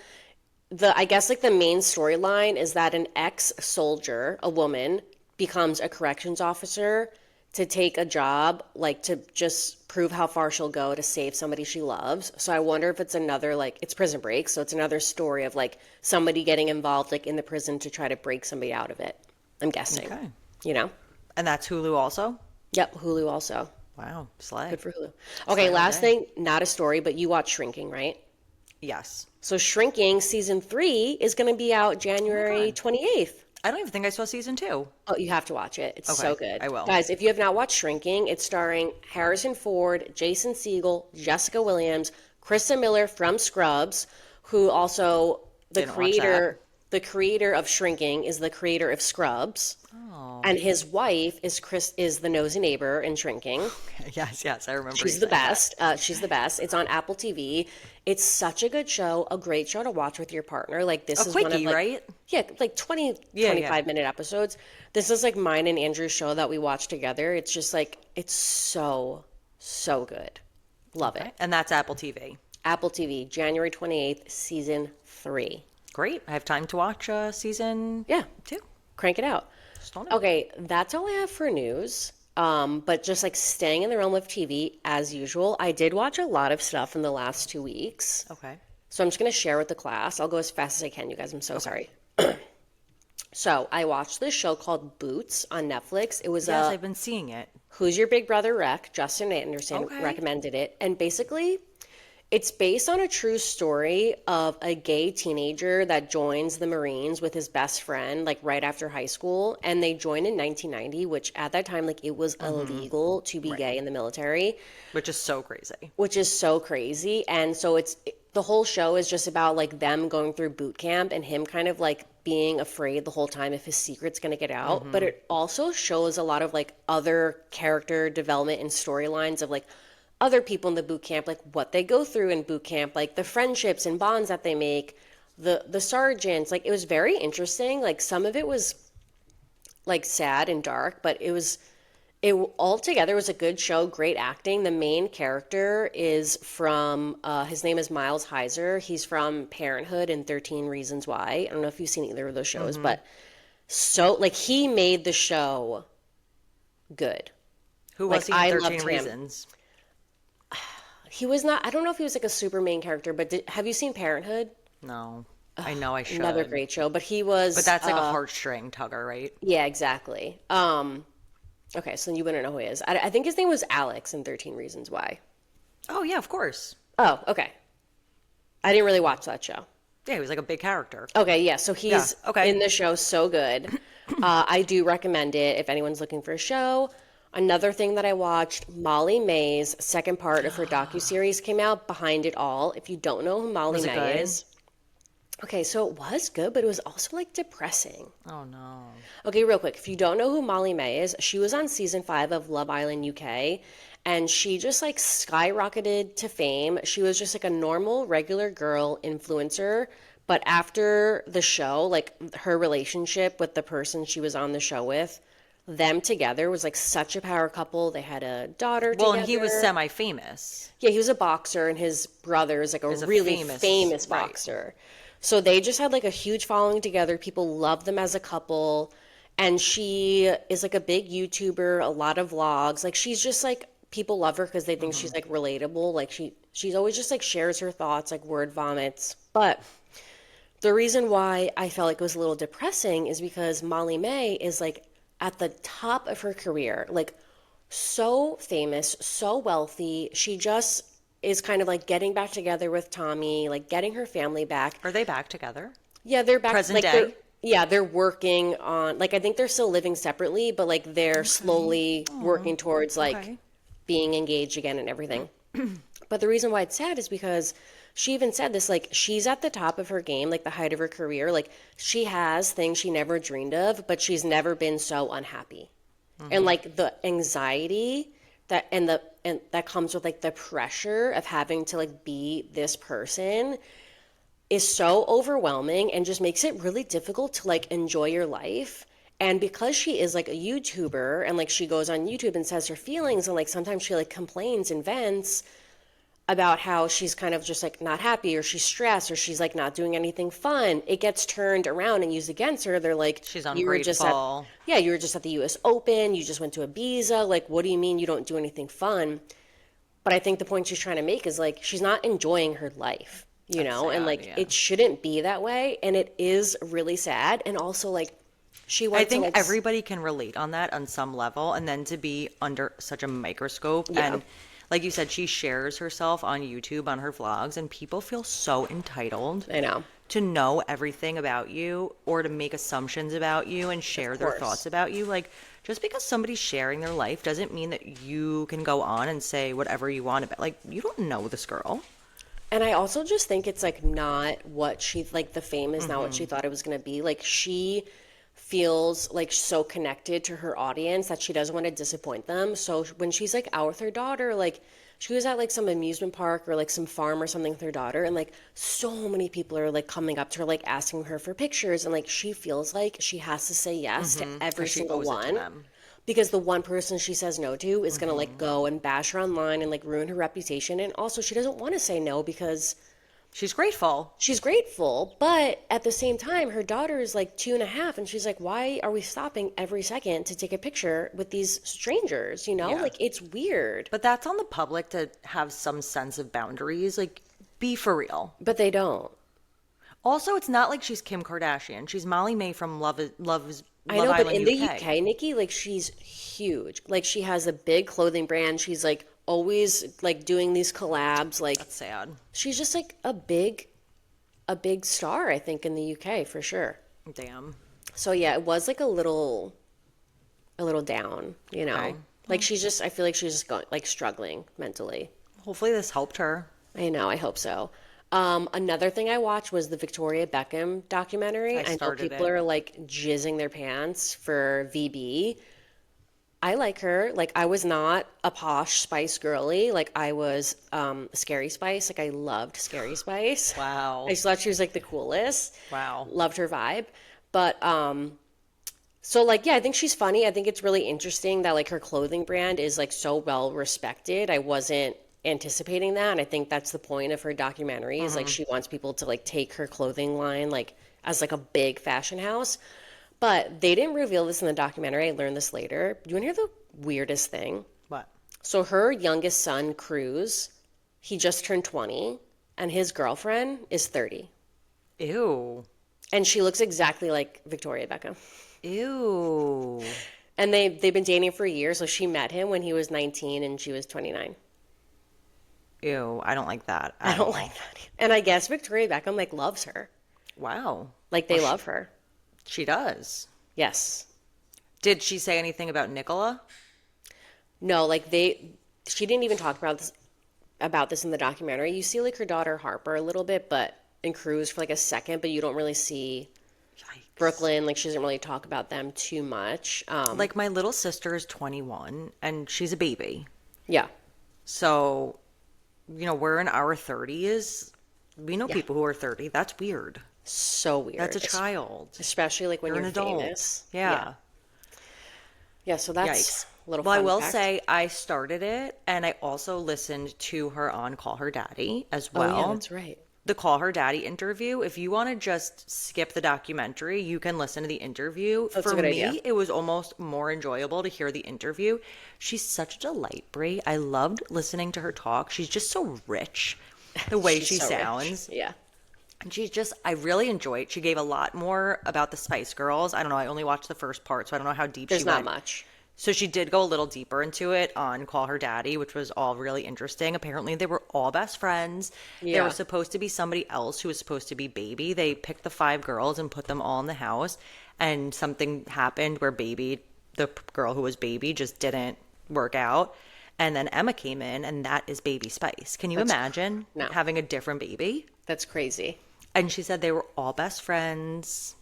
I guess like the main storyline is that an ex-soldier, a woman, becomes a corrections officer to take a job, like to just prove how far she'll go to save somebody she loves. So I wonder if it's another, like, it's Prison Break, so it's another story of like somebody getting involved like in the prison to try to break somebody out of it. I'm guessing. Okay. You know? And that's Hulu also. Yep, Hulu also. Wow, slay. Good for Hulu. Okay, last thing, not a story, but you watch Shrinking, right? Yes. So Shrinking season 3 is going to be out January 28th. I don't even think I saw season 2. Oh, you have to watch it. It's so Okay, good. I will. Guys, if you have not watched Shrinking, it's starring Harrison Ford, Jason Segel, Jessica Williams, Krista Miller from Scrubs, who also Didn't watch the creator of Shrinking is the creator of Scrubs. Oh. And his wife is the nosy neighbor in Shrinking. Yes, I remember. She's you the saying best. She's the best. It's on Apple TV. It's such a good show, a great show to watch with your partner. Like this A is one of quickie, like, right? Yeah, like 20, Yeah, 25 minute episodes. This is like mine and Andrew's show that we watch together. It's just like it's so good. Love it. And that's Apple TV. Apple TV, January 28th, season 3. Great. I have time to watch season Yeah, 2. crank it out. Just on it. Okay, that's all I have for news. But just like staying in the realm of TV as usual, I did watch a lot of stuff in the last 2 weeks. Okay. So I'm just going to share with the class. I'll go as fast as I can, you guys. I'm so sorry. So I watched this show called Boots on Netflix. It was Yes, I've been seeing it. Who's Your Big Brother Rec? Justin Anderson recommended it. And basically, it's based on a true story of a gay teenager that joins the Marines with his best friend, like right after high school. And they joined in 1990, which at that time, like it was illegal to be gay in the military. Which is so crazy. Which is so crazy. And so the whole show is just about like them going through boot camp and him kind of like being afraid the whole time if his secret's going to get out. But it also shows a lot of like other character development and storylines of like other people in the boot camp, like what they go through in boot camp, like the friendships and bonds that they make, the sergeants. Like it was very interesting. Like some of it was like sad and dark, but it altogether was a good show, great acting. The main character is from, his name is Miles Heiser. He's from Parenthood and 13 Reasons Why. I don't know if you've seen either of those shows, but so, like, he made the show good. Who was Like, he in I 13 loved him. Reasons? He was not, I don't know if he was like a super main character, but have you seen Parenthood? No. I know I should. Another great show, but he was. But that's like a heartstring tugger, right? Yeah, exactly. Okay, so you wouldn't know who he is. I think his name was Alex in 13 Reasons Why. Oh, yeah, of course. Oh, okay. I didn't really watch that show. Yeah, he was like a big character. Okay, yeah, so he's okay. in the show so good. I do recommend it if anyone's looking for a show. Another thing that I watched, Molly May's second part of her docuseries came out, Behind It All. If you don't know who Molly Was it May good? is. Okay, so it was good, but it was also like depressing. Oh, no. Okay, real quick. If you don't know who Molly May is, she was on season 5 of Love Island UK, and she just like skyrocketed to fame. She was just like a normal, regular girl influencer. But after the show, like her relationship with the person she was on the show with, them together was like such a power couple. They had a daughter together. Well, and he was semi-famous. Yeah, he was a boxer, and his brother is like a really famous right. boxer. So they just had like a huge following together. People love them as a couple. And she is like a big YouTuber, a lot of vlogs. Like she's just like, people love her because they think she's like relatable. Like she's always just like shares her thoughts, like word vomits. But the reason why I felt like it was a little depressing is because Molly May is like at the top of her career, like so famous, so wealthy. She just is kind of like getting back together with Tommy, like getting her family back. Are they back together? Yeah, they're back. Present like, day? They're working on, like, I think they're still living separately, but like they're slowly working towards like being engaged again and everything. But the reason why it's sad is because she even said this, like, she's at the top of her game, like the height of her career. Like, she has things she never dreamed of, but she's never been so unhappy. And like the anxiety that and that comes with like the pressure of having to like be this person is so overwhelming and just makes it really difficult to like enjoy your life. And because she is like a YouTuber and like she goes on YouTube and says her feelings and like sometimes she like complains and vents about how she's kind of just like not happy or she's stressed or she's like not doing anything fun, it gets turned around and used against her. They're like, she's you were just ungrateful. you were just at the US Open, you just went to Ibiza, like what do you mean you don't do anything fun? But I think the point she's trying to make is like she's not enjoying her life, you know, and like it shouldn't be that way, and it is really sad. And also like she went I think to, like, everybody can relate on that on some level, and then to be under such a microscope and like you said, she shares herself on YouTube on her vlogs, and people feel so entitled. I know. To know everything about you or to make assumptions about you and share their thoughts about you. Like, just because somebody's sharing their life doesn't mean that you can go on and say whatever you want about. Like, you don't know this girl. And I also just think it's like not what she, like the fame is not what she thought it was going to be. Like she feels like so connected to her audience that she doesn't want to disappoint them. So when she's like out with her daughter, like she was at like some amusement park or like some farm or something with her daughter, and like so many people are like coming up to her, like asking her for pictures, and like she feels like she has to say yes to every single one. Because the one person she says no to is going to like go and bash her online and like ruin her reputation. And also she doesn't want to say no because she's grateful. She's grateful, but at the same time, her daughter is like 2.5, and she's like, why are we stopping every second to take a picture with these strangers? You know, like it's weird. But that's on the public to have some sense of boundaries. Like, Be for real. But they don't. Also, it's not like she's Kim Kardashian. She's Molly May from Love I know, but Island, in the UK. UK, Nikki, like she's huge. Like she has a big clothing brand. She's like always like doing these collabs. Like That's sad. she's just like a big star, I think, in the UK for sure. Damn. So yeah, it was like a little down, you know. Okay. Like she's just, I feel like she's just going like struggling mentally. Hopefully this helped her. I know, I hope so. Another thing I watched was the Victoria Beckham documentary. I I know started people it. are like jizzing their pants for VB. I like her. Like I was not a posh Spice girly. Like I was Scary Spice. Like I loved Scary Spice. Wow. I just thought she was like the coolest. Wow. Loved her vibe. But so like yeah, I think she's funny. I think it's really interesting that like her clothing brand is like so well respected. I wasn't anticipating that, and I think that's the point of her documentary is like she wants people to like take her clothing line like as like a big fashion house. But they didn't reveal this in the documentary. I learned this later. Do you want to hear the weirdest thing? What? So her youngest son, Cruz, he just turned 20, and his girlfriend is 30. Ew. And she looks exactly like Victoria Beckham. Ew. And they've been dating for a year, so she met him when he was 19 and she was 29. Ew. I don't like that. I don't like that. And I guess Victoria Beckham like loves her. Wow. Like they love her. She does. Yes. Did she say anything about Nicola? No, like she didn't even talk about this in the documentary. You see like her daughter Harper a little bit, but in Cruz for like a second, but you don't really see Yikes. Brooklyn. Like she doesn't really talk about them too much. Like my little sister is 21 and she's a baby. Yeah. So, you know, we're in our 30s. We know people who are 30. That's weird. So weird. That's a child. Especially like when You're you're an adult. famous. Yeah. Yeah, so that's Yikes. a little Well, I fun will fact. say I started it and I also listened to her on Call Her Daddy as Oh well. yeah, that's right. The Call Her Daddy interview. If you want to just skip the documentary, you can listen to the interview. That's a For good me, idea. it was almost more enjoyable to hear the interview. She's such a delight, Brie. I loved listening to her talk. She's just so rich, the way She's she so rich. sounds. Yeah. And she's just, I really enjoy it. She gave a lot more about the Spice Girls. I don't know. I only watched the first part, so I don't know how deep There's she not went. much. So she did go a little deeper into it on Call Her Daddy, which was all really interesting. Apparently, they were all best friends. They Yeah. were supposed to be somebody else who was supposed to be Baby. They picked the 5 girls and put them all in the house. And something happened where Baby, the girl who was Baby, just didn't work out. And then Emma came in, and that is Baby Spice. Can you imagine no. having a different baby? That's crazy. And she said they were all best friends,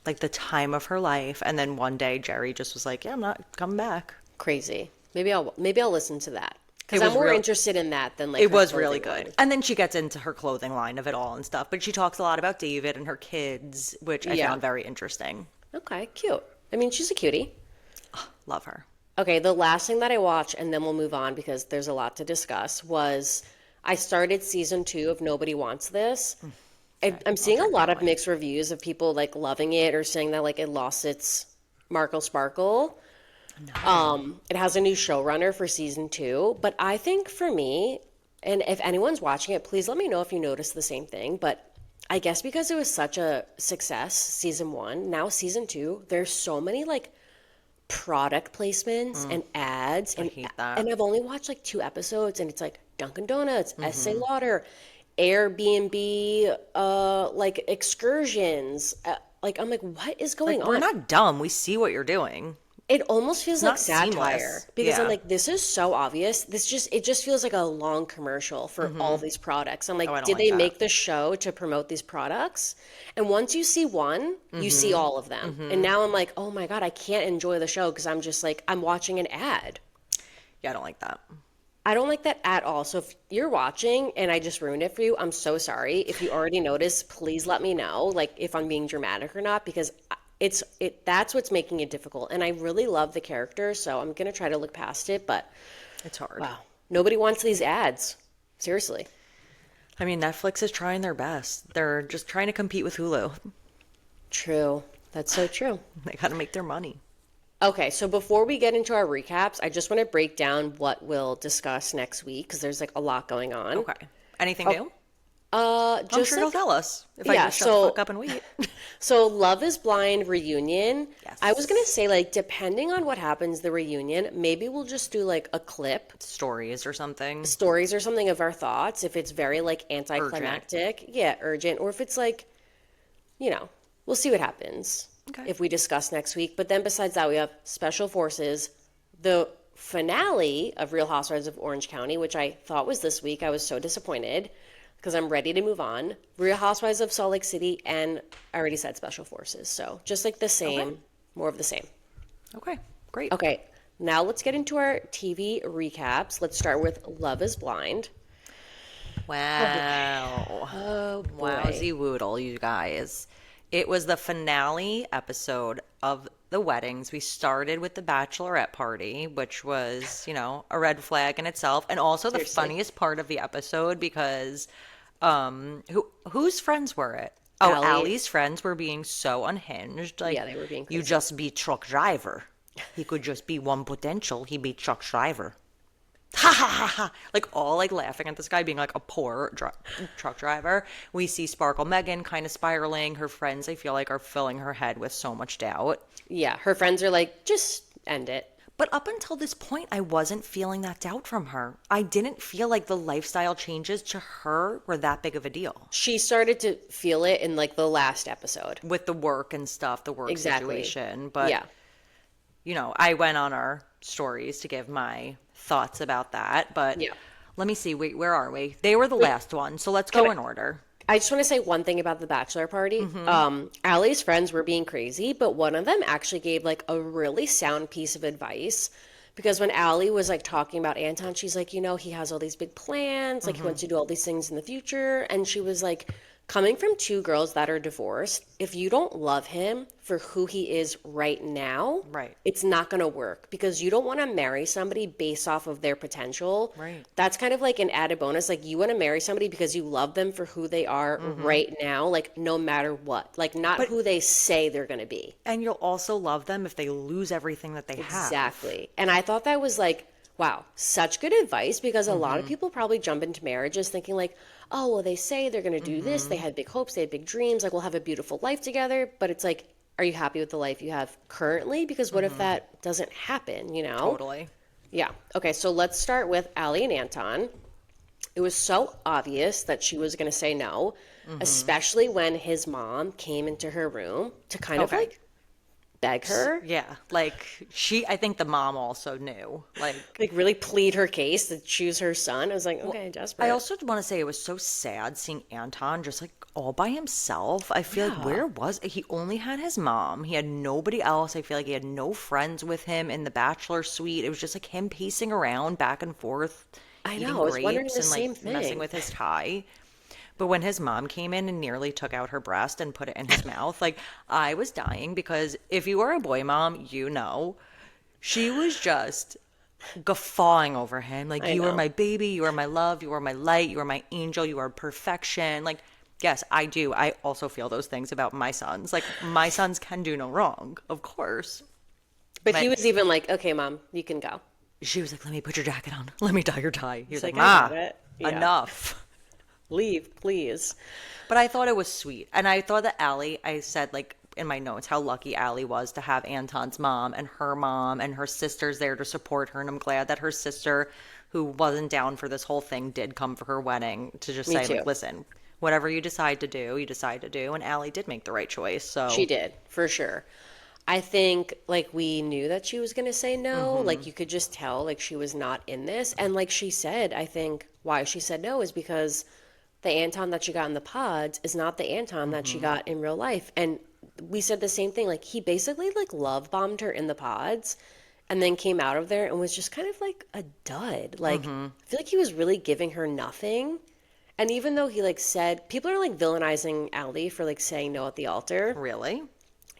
like the time of her life. And then one day Jerry just was like, yeah, I'm not coming back. Crazy. Maybe I'll listen to that. Because It I'm was more real- interested in that than like It her was really clothing good. line. And then she gets into her clothing line of it all and stuff. But she talks a lot about David and her kids, which I Yeah. found very interesting. Okay, cute. I mean, she's a cutie. Love her. Okay, the last thing that I watched, and then we'll move on because there's a lot to discuss, was I started season 2 of Nobody Wants This. I'm seeing a lot of mixed reviews of people like loving it or saying that like it lost its Markle Sparkle. It has a new showrunner for season 2, but I think for me, and if anyone's watching it, please let me know if you notice the same thing. But I guess because it was such a success, season 1, now season 2, there's so many like product placements and ads, and hate that. and I've only watched like 2 episodes, and it's like Dunkin' Donuts, Estee Lauder, Airbnb, like excursions. Like I'm like, what is going on? We're not dumb. We see what you're doing. It almost feels like not satire seamless. because I'm Yeah. like, this is so obvious. It just feels like a long commercial for all these products. I'm like, I don't did like they that. make the show to promote these products? And once you see one, you see all of them. And now I'm like, oh my God, I can't enjoy the show because I'm just like, I'm watching an ad. Yeah, I don't like that. I don't like that at all. So if you're watching and I just ruined it for you, I'm so sorry. If you already noticed, please let me know, like if I'm being dramatic or not, because that's what's making it difficult. And I really love the character, so I'm gonna try to look past it. But It's hard. wow, nobody wants these ads. Seriously. I mean, Netflix is trying their best. They're just trying to compete with Hulu. True. That's so true. They got to make their money. Okay, so before we get into our recaps, I just want to break down what we'll discuss next week because there's like a lot going on. Okay. Anything new? I'm Just sure he'll tell us if I yeah, just shut the fuck up and wait. so Love is Blind reunion. I was gonna Yes. say, like, depending on what happens the reunion, maybe we'll just do like a clip, Stories or something. stories or something of our thoughts if it's very like Urgent. anticlimactic, yeah, urgent, or if it's like, we'll see what happens Okay. if we discuss next week. But then besides that, we have Special Forces, the finale of Real Housewives of Orange County, which I thought was this week. I was so disappointed because I'm ready to move on. Real Housewives of Salt Lake City, and I already said Special Forces. So just like the same, Okay. more of the same. Okay. Great. Okay, now let's get into our TV recaps. Let's start with Love is Blind. Wow. Oh boy. Wowzy woodle, you guys. It was the finale episode of the weddings. We started with the bachelorette party, which was, a red flag in itself. And also the Seriously. funniest part of the episode because whose friends were it? Oh, Allie, Allie's friends were being so unhinged. Like, yeah, they were being you crazy. just be truck driver. He could just be one potential. He be truck driver. Ha ha ha ha! Like all like laughing at this guy being like a poor truck driver. We see Sparkle Megan kind of spiraling. Her friends, I feel like, are filling her head with so much doubt. Yeah, her friends are like, just end it. But up until this point, I wasn't feeling that doubt from her. I didn't feel like the lifestyle changes to her were that big of a deal. She started to feel it in like the last episode. With the work and stuff, the work Exactly. situation. But, Yeah. I went on our stories to give my thoughts about that. But Yeah. let me see, wait, where are we? They were the last one, so let's go in order. I just want to say one thing about the bachelor party. Allie's friends were being crazy, but one of them actually gave like a really sound piece of advice. Because when Allie was like talking about Anton, she's like, he has all these big plans, like he wants to do all these things in the future. And she was like, coming from two girls that are divorced, if you don't love him for who he is right now, Right. it's not going to work because you don't want to marry somebody based off of their potential. Right. That's kind of like an added bonus. Like you want to marry somebody because you love them for who they are right now, like no matter what, like not who they say they're going to be. And you'll also love them if they lose everything that they have. Exactly. And I thought that was like, wow, such good advice because a lot of people probably jump into marriages thinking like, oh, well, they say they're going to do this. They had big hopes. They had big dreams. Like, we'll have a beautiful life together. But it's like, are you happy with the life you have currently? Because what if that doesn't happen, Totally. Yeah. Okay, so let's start with Allie and Anton. It was so obvious that she was going to say no, especially when his mom came into her room to kind of Okay. like beg her. Yeah. I think the mom also knew. Like, Really plead her case to choose her son. I was like, okay, desperate. I also want to say it was so sad seeing Anton just like all by himself. I feel like where was he? Only had his mom. He had nobody else. I feel like he had no friends with him in the bachelor suite. It was just like him pacing around back and forth, I eating know, I was wondering grapes the and same like messing thing. with his tie. But when his mom came in and nearly took out her breast and put it in his mouth, like I was dying because if you are a boy mom, she was just guffawing over him. Like, I you are know. my baby, you are my love, you are my light, you are my angel, you are perfection. Like, yes, I do. I also feel those things about my sons. Like, my sons can do no wrong, of course. But he But was even like, okay, mom, you can go. she was like, let me put your jacket on. Let me tie your tie. He was like, like, Ma, I got it. Yeah. enough. Leave, please. But I thought it was sweet. And I thought that Allie, I said like in my notes how lucky Allie was to have Anton's mom and her sisters there to support her. And I'm glad that her sister, who wasn't down for this whole thing, did come for her wedding to just Me say, too. like, listen, whatever you decide to do, you decide to do. And Allie did make the right choice. So She did, for sure. I think like we knew that she was going to say no. Like you could just tell like she was not in this. And like she said, I think why she said no is because the Anton that she got in the pods is not the Anton that she got in real life. And we said the same thing. Like he basically like love bombed her in the pods and then came out of there and was just kind of like a dud. Like I feel like he was really giving her nothing. And even though he like said people are like villainizing Allie for like saying no at the altar. really?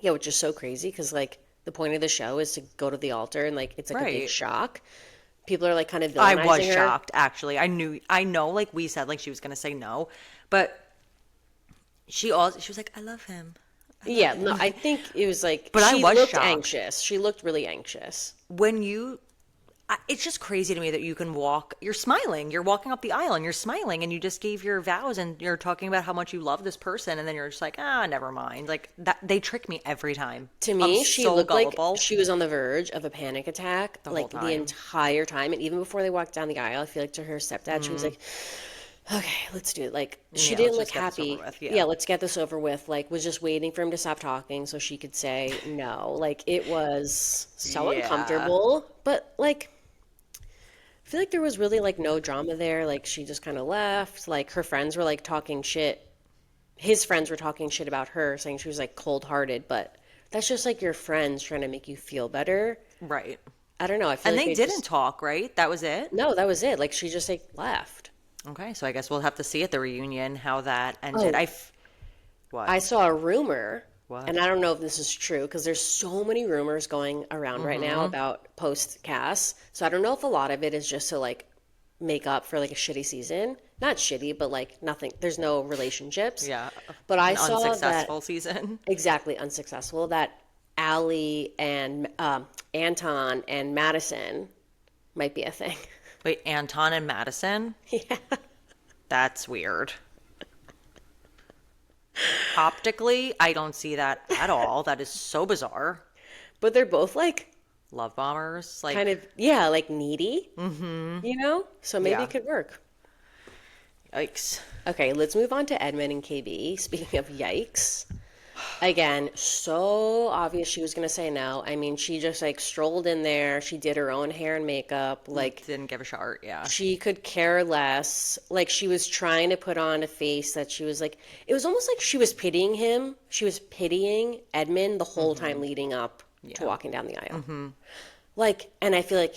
Yeah, which is so crazy because like the point of the show is to go to the altar and like it's like a big Right. shock. People are like kind of I villainizing was her. shocked, actually. I know, like we said, like she was going to say no, but she was like, I love him. Yeah, no, I think it was like But I she was looked shocked. anxious. She looked really anxious. When you It's just crazy to me that you can you're smiling, you're walking up the aisle and you're smiling and you just gave your vows and you're talking about how much you love this person and then you're just like, never mind. Like that, they trick me every time. To I'm me, she so looked like gullible she was on the verge of a panic attack, the whole like the time. entire time. And even before they walked down the aisle, I feel like to her stepdad, she was Mm-hmm. like, okay, let's do it. Like, she Yeah, let's didn't look just get this over happy. with. Yeah, Yeah. let's get this over with. Like, was just waiting for him to stop talking so she could say no. Like, it was so Yeah. uncomfortable. But, like, I feel like there was really, like, no drama there. Like, she just kind of left. Like, her friends were, like, talking shit. His friends were talking shit about her, saying she was, like, cold-hearted. But that's just, like, your friends trying to make you feel better. Right. I don't know. I feel And like they they didn't just, talk, right? That was it? no, that was it. Like, she just, like, left. Okay, so I guess we'll have to see at the reunion how that ended. Oh, What? I saw a rumor, What? and I don't know if this is true because there's so many rumors going around right now Mm-hmm. about post cast. So I don't know if a lot of it is just to like make up for like a shitty season. Not shitty, but like nothing. There's no relationships. Yeah. But I An saw that unsuccessful season. exactly unsuccessful. That Allie and Anton and Madison might be a thing. Wait, Anton and Madison? Yeah. That's weird. Optically, I don't see that at all. That is so bizarre. But they're both like Love bombers, kind like, of, yeah, like needy, you know? So maybe yeah. it could work. Yikes. Okay, let's move on to Edmund and KB. Speaking of yikes, again, so obvious she was going to say no. I mean, she just like strolled in there. She did her own hair and makeup. Like, Didn't give a shart, yeah. she could care less. Like, she was trying to put on a face that she was like, it was almost like she was pitying him. She was pitying Edmund the whole time leading up to Yeah. walking down the aisle. Like, and I feel like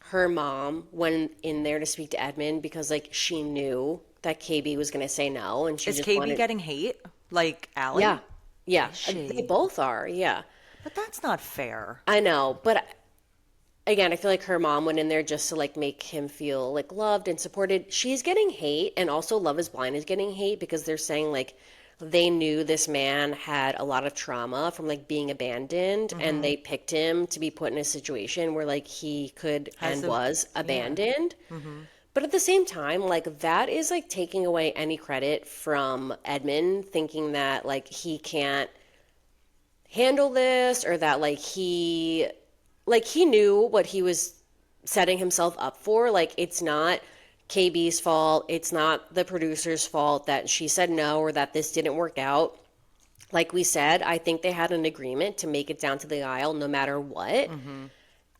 her mom went in there to speak to Edmund because like she knew that KB was going to say no and she Is just KB wanted, getting hate? Like yeah, Allie? yeah, Is they she? both are, yeah. But that's not fair. I know, but again, I feel like her mom went in there just to like make him feel like loved and supported. She's getting hate, and also Love is Blind is getting hate because they're saying like they knew this man had a lot of trauma from like being abandoned, and they picked him to be put in a situation where like he could Has and the, was yeah. abandoned. But at the same time, like that is like taking away any credit from Edmund, thinking that like he can't handle this or that like he knew what he was setting himself up for. Like it's not KB's fault. It's not the producer's fault that she said no or that this didn't work out. Like we said, I think they had an agreement to make it down to the aisle no matter what.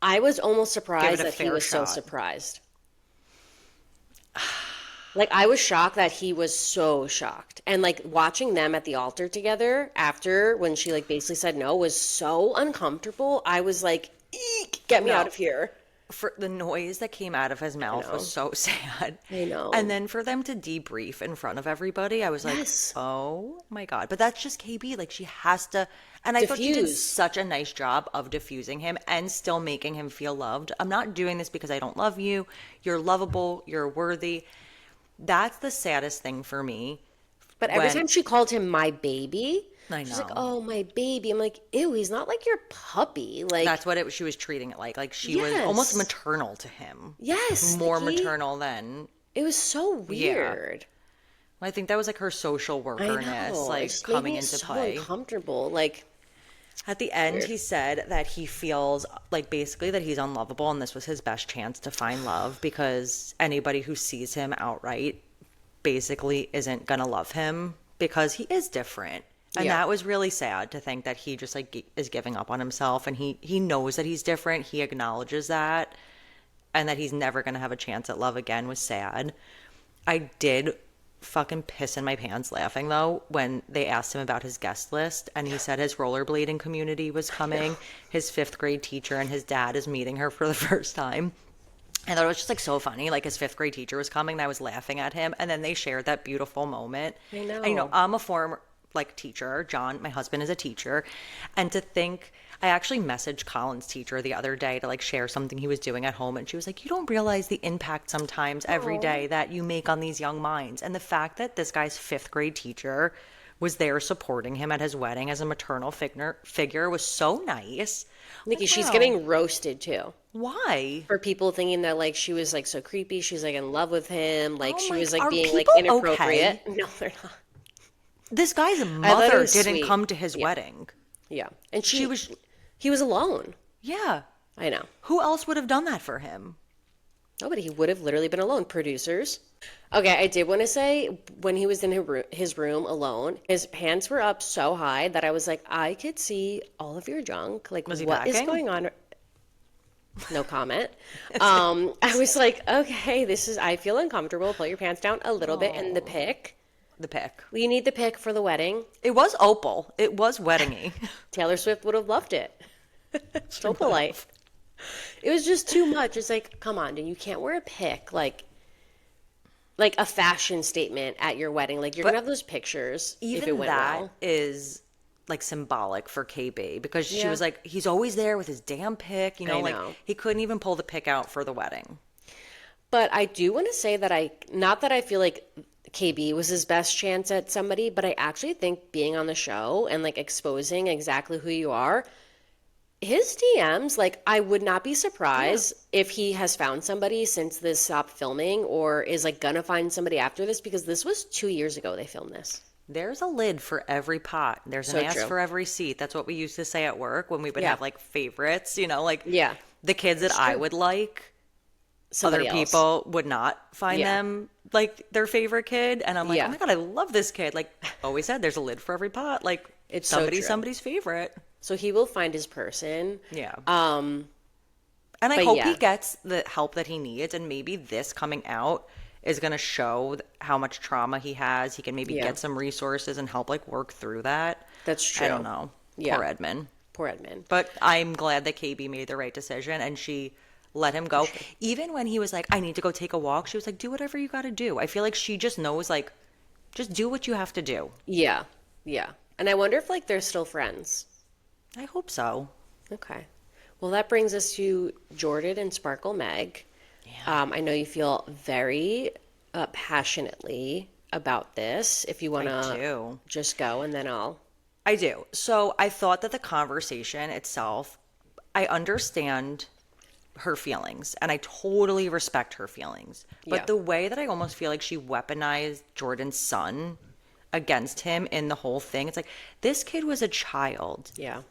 I was almost Give it surprised a that he fair was so shot. surprised. Like I was shocked that he was so shocked. And like watching them at the altar together after when she like basically said no was so uncomfortable. I was like, eek, get me out No. of here. For the noise that came out of his mouth know. was so sad. I know. And then for them to debrief in front of everybody, I was like, Yes. oh my God. But that's just KB. Like she has to. And I thought she did Diffuse. such a nice job of diffusing him and still making him feel loved. I'm not doing this because I don't love you. You're lovable. You're worthy. That's the saddest thing for me. But every When time she called him my baby, I she's like, know. "Oh, my baby." I'm like, "Ew, he's not like your puppy." Like, That's what she was treating it like. Like she was almost yes. maternal to him. Yes, More like maternal than. it was so weird. I think that was like her social I workerness, know. It like just made coming me into so play. uncomfortable. Like, At the end, weird. he said that he feels like basically that he's unlovable and this was his best chance to find love because anybody who sees him outright basically isn't going to love him because he is different. And Yeah. that was really sad to think that he just like is giving up on himself and he knows that he's different. He acknowledges that and that he's never going to have a chance at love again was sad. I did fucking piss in my pants laughing though when they asked him about his guest list and he said his rollerblading community was coming. His fifth grade teacher and his dad is meeting her for the first time. I thought it was just like so funny. Like his fifth grade teacher was coming and I was laughing at him. And then they shared that beautiful moment. I know. And, I'm a former like teacher. John, my husband, is a teacher. And to think, I actually messaged Colin's teacher the other day to like share something he was doing at home. And she was like, you don't realize the impact sometimes every day that you make on these young minds. And the fact that this guy's fifth grade teacher was there supporting him at his wedding as a maternal figure was so nice. Nikki, Like, she's wow. getting roasted too. Why? For people thinking that like she was like so creepy, she's like in love with him, like Oh she my, was like are being like people inappropriate. okay? No, they're not. This guy's I thought it mother was didn't sweet. come to his Yeah, wedding. yeah. And She was, he was alone. yeah. I know. Who else would have done that for him? Nobody. He would have literally been alone. Producers. Okay, I did want to say when he was in his room alone, his pants were up so high that I was like, I could see all of your junk. Like, Was he what is packing? going on? No comment. I was like, okay, I feel uncomfortable. Pull your pants down a little bit. And the Oh, pic, the pic. we need the pic for the wedding. It was opal. It was weddingy. Taylor Swift would have loved it. She So would polite. have. It was just too much. It's like, come on, dude, you can't wear a pic like a fashion statement at your wedding. Like you're gonna have those pictures if it Even went that well. is like symbolic for KB because she Yeah. was like, he's always there with his damn pic, I like know. he couldn't even pull the pic out for the wedding. But I do want to say that not that I feel like KB was his best chance at somebody, but I actually think being on the show and like exposing exactly who you are, his DMs, like I would not be surprised if he has found somebody since this stopped filming or is like gonna find somebody after this because this was 2 years ago they filmed this. There's a lid for every pot. There's an So ass true. for every seat. That's what we used to say at work when we would Yeah. have like favorites, like Yeah. the kids that It's I true. would like. Somebody Other else. people would not find Yeah. them like their favorite kid. And I'm like, Yeah. oh my God, I love this kid. Like always said, there's a lid for every pot. Like It's so true. somebody's favorite. So he will find his person. Yeah. Um, And I but hope yeah. he gets the help that he needs. And maybe this coming out is going to show how much trauma he has. He can maybe Yeah. get some resources and help like work through that. That's true. I don't know. Yeah. Poor Edmund. Poor Edmund. But I'm glad that KB made the right decision and she let him go. Even when he was like, I need to go take a walk, she was like, do whatever you got to do. I feel like she just knows, like, just do what you have to do. Yeah. Yeah. And I wonder if like they're still friends. I hope so. Okay. Well, that brings us to Jordan and Sparkle Meg. I know you feel very passionately about this. If you want I to do. just go and then I'll. I do. So I thought that the conversation itself, I understand her feelings and I totally respect her feelings. But Yeah. the way that I almost feel like she weaponized Jordan's son against him in the whole thing, it's like this kid was a child. Yeah.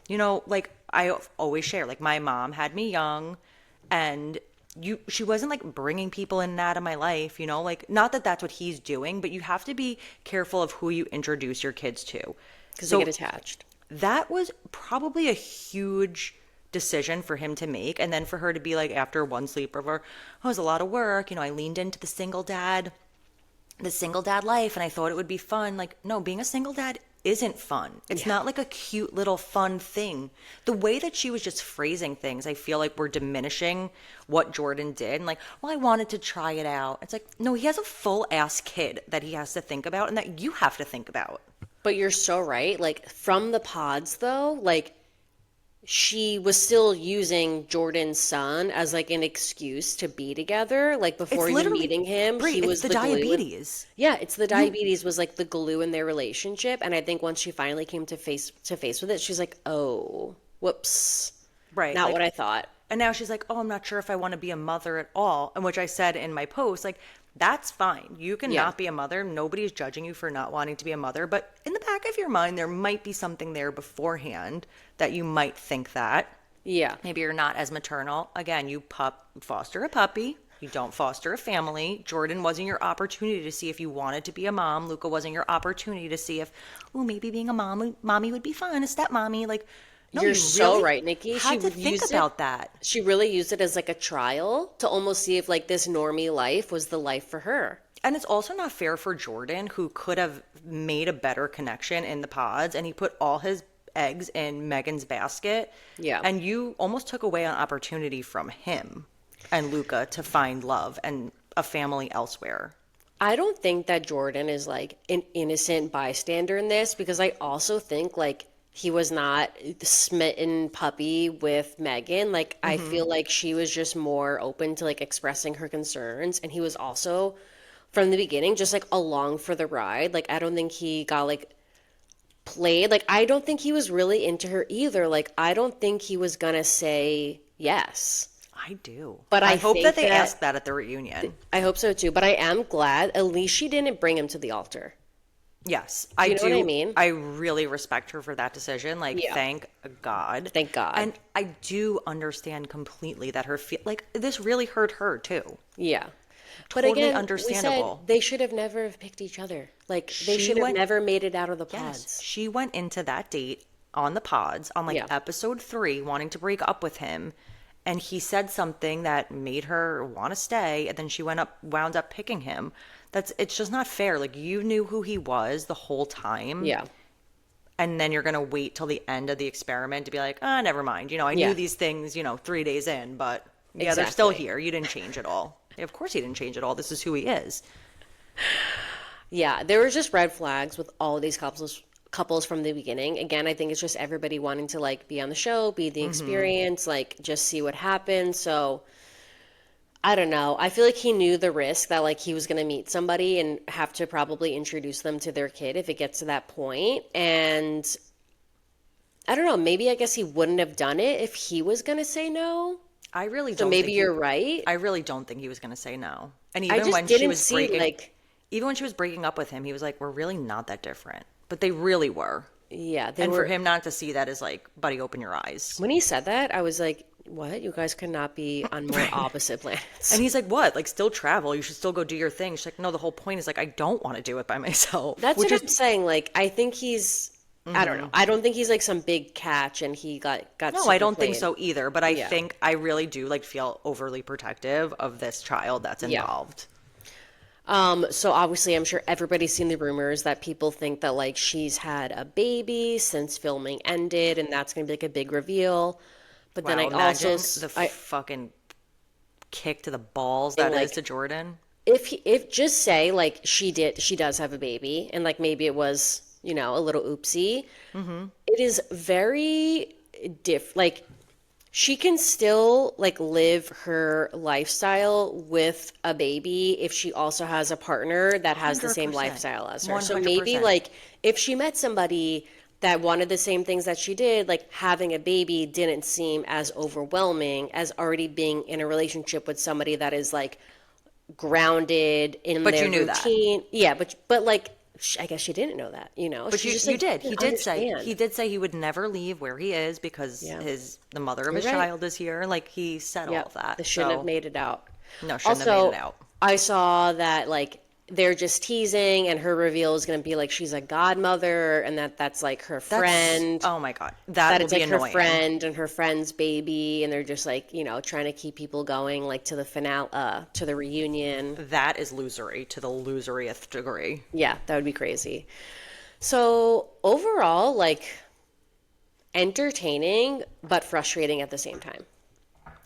Like I always share, like my mom had me young and she wasn't like bringing people in and out of my life, like not that that's what he's doing, but you have to be careful of who you introduce your kids to. Because So they get attached. that was probably a huge decision for him to make. And then for her to be like, after one sleepover, oh, it was a lot of work. I leaned into the single dad life and I thought it would be fun. Like, no, being a single dad isn't fun. It's not like a cute little fun thing. The way that she was just phrasing things, I feel like we're diminishing what Jordan did. And like, well, I wanted to try it out. It's like, no, he has a full ass kid that he has to think about and that you have to think about. But you're so right. Like from the pods though, like she was still using Jordan's son as like an excuse to be together. Like before It's even literally, meeting him, Brie, he it's was the glue in- diabetes. Yeah, it's the diabetes was like the glue in their relationship. And I think once she finally came to face with it, she's like, oh, whoops. Right. Not like- what I thought. And now she's like, oh, I'm not sure if I want to be a mother at all. And which I said in my post, like, that's fine. You can Yeah. not be a mother. Nobody's judging you for not wanting to be a mother. But in the back of your mind, there might be something there beforehand that you might think that. Yeah. Maybe you're not as maternal. Again, you foster a puppy. You don't foster a family. Jordan wasn't your opportunity to see if you wanted to be a mom. Luca wasn't your opportunity to see if, oh, maybe being a mommy would be fun, a stepmommy. Like, no, You're you so really right, Nikki. had She to think used it- about that. She really used it as like a trial to almost see if like this normie life was the life for her. And it's also not fair for Jordan, who could have made a better connection in the pods, and he put all his eggs in Megan's basket. Yeah. And you almost took away an opportunity from him and Luca to find love and a family elsewhere. I don't think that Jordan is like an innocent bystander in this because I also think like he was not the smitten puppy with Megan. Like I feel like she was just more open to like expressing her concerns and he was also from the beginning just like along for the ride. Like I don't think he got like played. Like, I don't think he was really into her either. Like, I don't think he was gonna say yes. I do. But I I hope think that they that ask that at the reunion. I hope so too. But I am glad at least she didn't bring him to the altar. Yes, Do I you know what I do. mean? I really respect her for that decision. Like, Yeah. thank God. Thank God. And I do understand completely that like this really hurt her too. Yeah. But Totally again, we said understandable. they should have never have picked each other. Like, they She should have went, never made it out of the yes, pods. she went into that date on the pods on like Yeah. episode 3 wanting to break up with him, and he said something that made her want to stay, and then she wound up picking him. It's just not fair. Like, you knew who he was the whole time. Yeah. And then you're going to wait till the end of the experiment to be like, ah, never mind. I Yeah. knew these things, 3 days in, but yeah, they're still Exactly. here. You didn't change it all. Of course he didn't change it all. This is who he is. Yeah, there was just red flags with all of these couples from the beginning. Again, I think it's just everybody wanting to like be on the show, be the experience, like just see what happens. So I don't know. I feel like he knew the risk that like he was going to meet somebody and have to probably introduce them to their kid if it gets to that point. And I don't know, maybe I guess he wouldn't have done it if he was going to say no. I really So don't maybe think you're right. I really don't think he was going to say no. And I even just when she didn't was see breaking like even when she was breaking up with him, he was like, we're really not that different. But they really were. yeah, they And were for him not to see that is like, buddy, open your eyes. when he said that, I was like, what? You guys could not be on more opposite planets. And he's like, what? Like, still travel. You should still go do your thing. She's like, no, the whole point is like, I don't want to do it by myself. That's Which what is, I'm saying. Like, I think he's, I don't know. I don't think he's like some big catch and he got no, super I don't think played. so either. But I Yeah. think I really do like feel overly protective of this child that's Yeah. involved. So obviously, I'm sure everybody's seen the rumors that people think that like she's had a baby since filming ended, and that's going to be like a big reveal. But then Wow, I imagine also, the I fucking kick to the balls that is like to Jordan. if just say like she does have a baby, and like maybe it was a little oopsie. It is very like she can still like live her lifestyle with a baby if she also has a partner that has the same 100%. lifestyle as her. So maybe 100%. like if she met somebody that wanted the same things that she did, like having a baby didn't seem as overwhelming as already being in a relationship with somebody that is like grounded in But their you knew that. routine. Yeah, but like I guess she didn't know that, But She just you like did. didn't He did say understand. he would never leave where he is because Yeah. the mother of You're his right. child is here. Like, he said all Yep, of that. they shouldn't So, have made it out. no, shouldn't have Also, made it out. I saw that like they're just teasing, and her reveal is going to be like she's a godmother, and that's like her friend. Oh my God, that That will it's be like annoying. her friend and her friend's baby, and they're just like trying to keep people going like to the finale, to the reunion. That is losery to the loseriest degree. Yeah, that would be crazy. So overall, like entertaining but frustrating at the same time.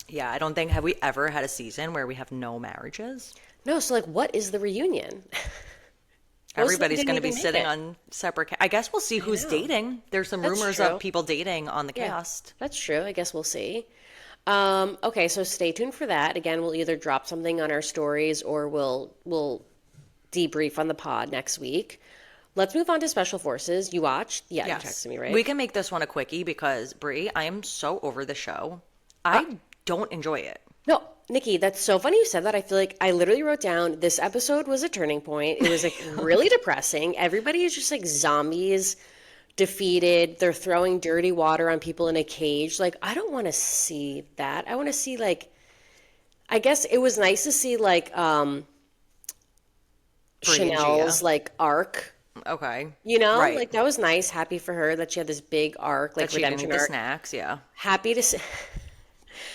Yeah, I don't think have we ever had a season where we have no marriages. No, so like, what is the reunion? Everybody's going to didn't be even make sitting it. on separate. I guess we'll see who's know. dating. There's some That's rumors true. of people dating on the Yeah, cast. that's true. I guess we'll see. Okay, so stay tuned for that. Again, we'll either drop something on our stories or we'll debrief on the pod next week. Let's move on to Special Forces. You watched? Yeah, Yes. you texted me, right? We can make this one a quickie because Brie, I am so over the show. I don't enjoy it. No, Nikki, that's so funny you said that. I feel like I literally wrote down this episode was a turning point. It was like really depressing. Everybody is just like zombies, defeated. They're throwing dirty water on people in a cage. Like, I don't want to see that. I want to see like, I guess it was nice to see like Brie and Chanel's Gia. like arc. Okay. Like Right. that was nice. Happy for her that she had this big arc, like That she didn't redemption eat the arc. snacks, yeah. Happy to see,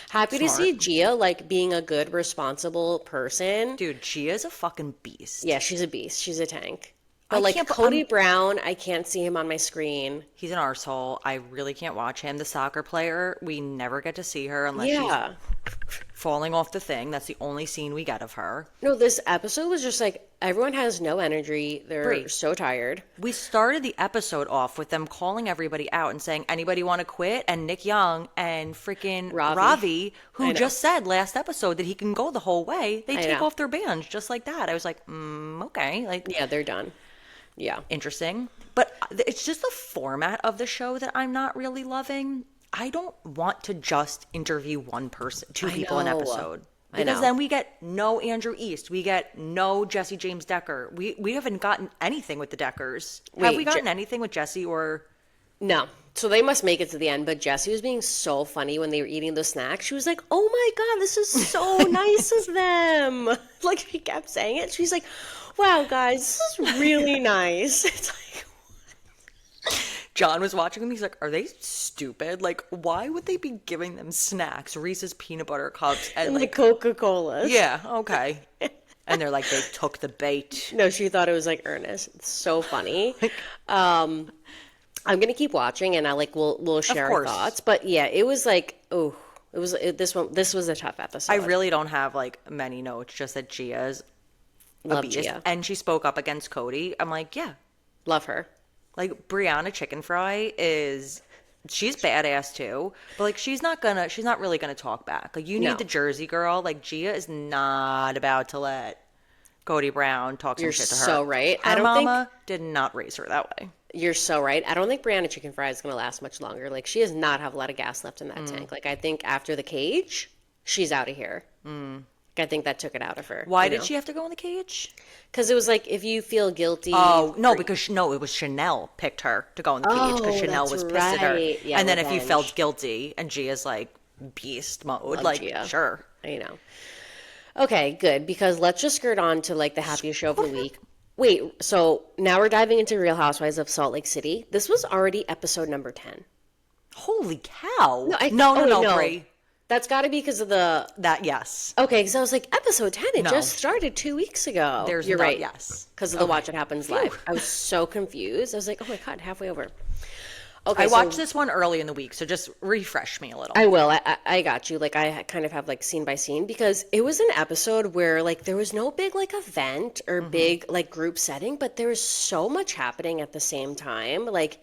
happy to see Smart. Gia like being a good, responsible person. Dude, Gia's a fucking beast. Yeah, she's a beast. She's a tank. I But like can't- Cody Brown, I can't see him on my screen. He's an arsehole. I really can't watch him. The soccer player, we never get to see her unless Yeah. she's falling off the thing. That's the only scene we get of her. No, this episode was just like everyone has no energy. They're Brie. so tired. We started the episode off with them calling everybody out and saying, anybody want to quit? And Nick Young and freaking Ravi, I who know. just said last episode that he can go the whole way, they I take know. off their bands just like that. I was like, okay. Like, Yeah, they're done. Yeah. interesting. But it's just the format of the show that I'm not really loving. I don't want to just interview one person, two people an episode. I Because know. then we get no Andrew East. We get no Jesse James Decker. We haven't gotten anything with the Deckers. Have Wait, we gotten anything with Jesse or... No. So they must make it to the end, but Jessie was being so funny when they were eating the snacks. She was like, "Oh my God, this is so nice of them." Like, she kept saying it. She's like, "Wow, guys, this is really nice." It's like, John was watching them. He's like, are they stupid? Like, why would they be giving them snacks, Reese's peanut butter cups, and like Coca-Colas. yeah, okay. And they're like, they took the bait. No, she thought it was like earnest. It's so funny. I'm gonna keep watching, and we'll share our course. thoughts. But yeah, it was like, this was a tough episode. I really don't have like many notes, just that Gia's a Love beast. Gia. And she spoke up against Cody. I'm like, yeah. Love her. Like, Brianna Chicken Fry she's badass too, but like she's not really gonna talk back. Like, you need No. the Jersey girl. Like, Gia is not about to let Cody Brown talk some You're shit to her. so right. Her I don't mama did not raise her that way. You're so right. I don't think Brianna Chicken Fry is going to last much longer. Like, she does not have a lot of gas left in that tank. Like, I think after the cage, she's out of here. I think that took it out of her. Why did she have to go in the cage? Because it was like, if you feel guilty. Oh, no, because it was Chanel picked her to go in the cage because Chanel that's was pissed at her. right. Yeah, and then if you revenge. felt guilty, and Gia's like beast mode, like, Gia. sure. I know. Okay, good. Because let's just skirt on to like the happiest show of the week. Wait, so now we're diving into Real Housewives of Salt Lake City. This was already episode number 10. Holy cow. No, No, Brie. That's got to be because of the. Yes. Okay, because I was like, episode 10, it No. just started 2 weeks ago. You're right. Yes. Because of the Watch It Happens Live. I was so confused. I was like, oh my God, halfway over. Okay, I so watched this one early in the week, so just refresh me a little. I will. I got you. Like, I kind of have like scene by scene because it was an episode where like there was no big like event or big like group setting, but there was so much happening at the same time. Like,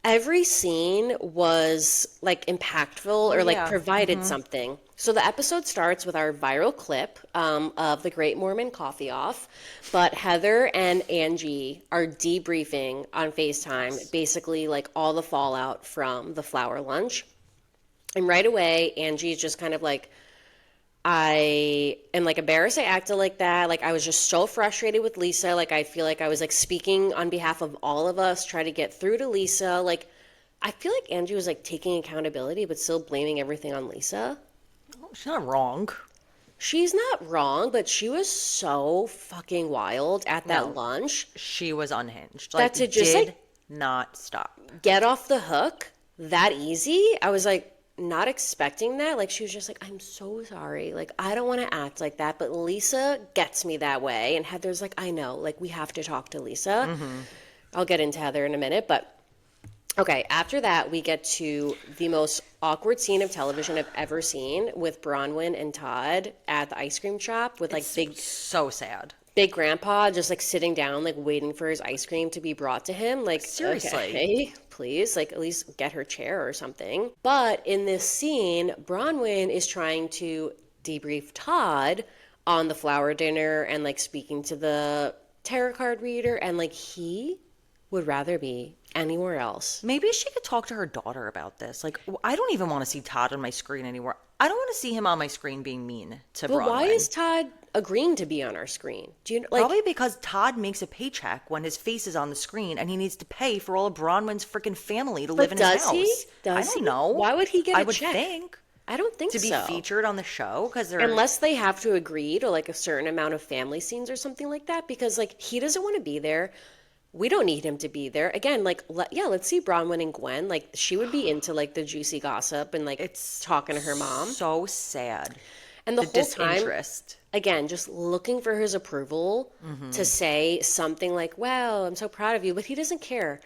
every scene was like impactful or like provided something. So the episode starts with our viral clip of the Great Mormon Coffee Off, but Heather and Angie are debriefing on FaceTime, basically like all the fallout from the flower lunch. And right away, Angie's just kind of like, I am like embarrassed I acted like that. Like, I was just so frustrated with Lisa. Like, I feel like I was like speaking on behalf of all of us, trying to get through to Lisa. Like, I feel like Angie was like taking accountability, but still blaming everything on Lisa. She's not wrong. She's not wrong, but she was so fucking wild at that lunch. She was unhinged. That's Like, it, just, did like- not stop. Get off the hook that easy. I was like, not expecting that. Like, she was just like, I'm so sorry. Like, I don't want to act like that, but Lisa gets me that way. And Heather's like, I know. Like, we have to talk to Lisa. I'll get into Heather in a minute, but okay, after that, we get to the most awkward scene of television I've ever seen with Bronwyn and Todd at the ice cream shop with like So sad. big grandpa just like sitting down, like waiting for his ice cream to be brought to him. Like, Seriously. okay, please, like at least get her chair or something. But in this scene, Bronwyn is trying to debrief Todd on the flower dinner and like speaking to the tarot card reader, and like he would rather be anywhere else. Maybe she could talk to her daughter about this. Like, I don't even want to see Todd on my screen anymore. I don't want to see him on my screen being mean to But why Bronwyn. is Todd agreeing to be on our screen? Do you like? Probably because Todd makes a paycheck when his face is on the screen, and he needs to pay for all of Bronwyn's freaking family to live in his does house. he? I Does don't he? know. Why would he get I a would check? think I don't think to be so. featured on the show because they're Unless they have to agree to like a certain amount of family scenes or something like that, because like he doesn't want to be there. We don't need him to be there. Again, like, let's see Bronwyn and Gwen. Like, she would be into like the juicy gossip and like talking to her mom. so sad. And the The whole time, disinterest. again, just looking for his approval to say something like, wow, I'm so proud of you, but he doesn't care.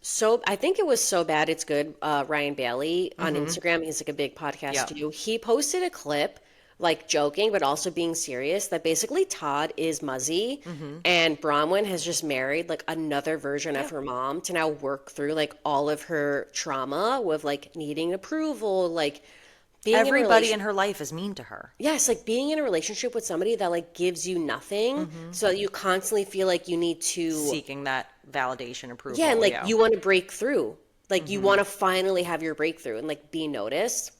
So I think it was so bad it's good. Ryan Bailey on Instagram, he's like a big podcast Yeah. too. He posted a clip like joking but also being serious that basically Todd is Muzzy and Bronwyn has just married like another version of her mom to now work through like all of her trauma with like needing approval, like being in a Everybody in relation, her life is mean to her. yes, like being in a relationship with somebody that like gives you nothing, so that you constantly feel like you need to, Seeking that validation, yeah, and approval. like Yeah. you want to break through, like you want to finally have your breakthrough and like be noticed.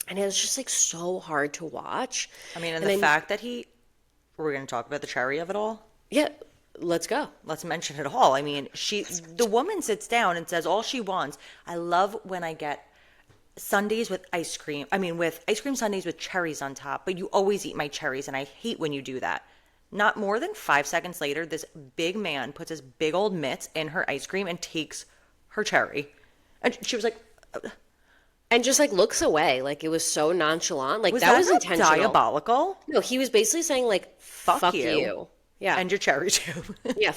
And it was just like so hard to watch. I mean, and And the then, fact that we're going to talk about the cherry of it all. yeah, let's go. Let's mention it all. I mean, the woman sits down and says all she wants. I love when I get sundaes with ice cream. I mean, with ice cream sundaes with cherries on top, but you always eat my cherries, and I hate when you do that. Not more than 5 seconds later, this big man puts his big old mitts in her ice cream and takes her cherry. And she was like, And just like looks away. Like it was so nonchalant. Like was that that was not intentional. diabolical? No, he was basically saying like, fuck you. you. Yeah. And your cherry too. Yeah.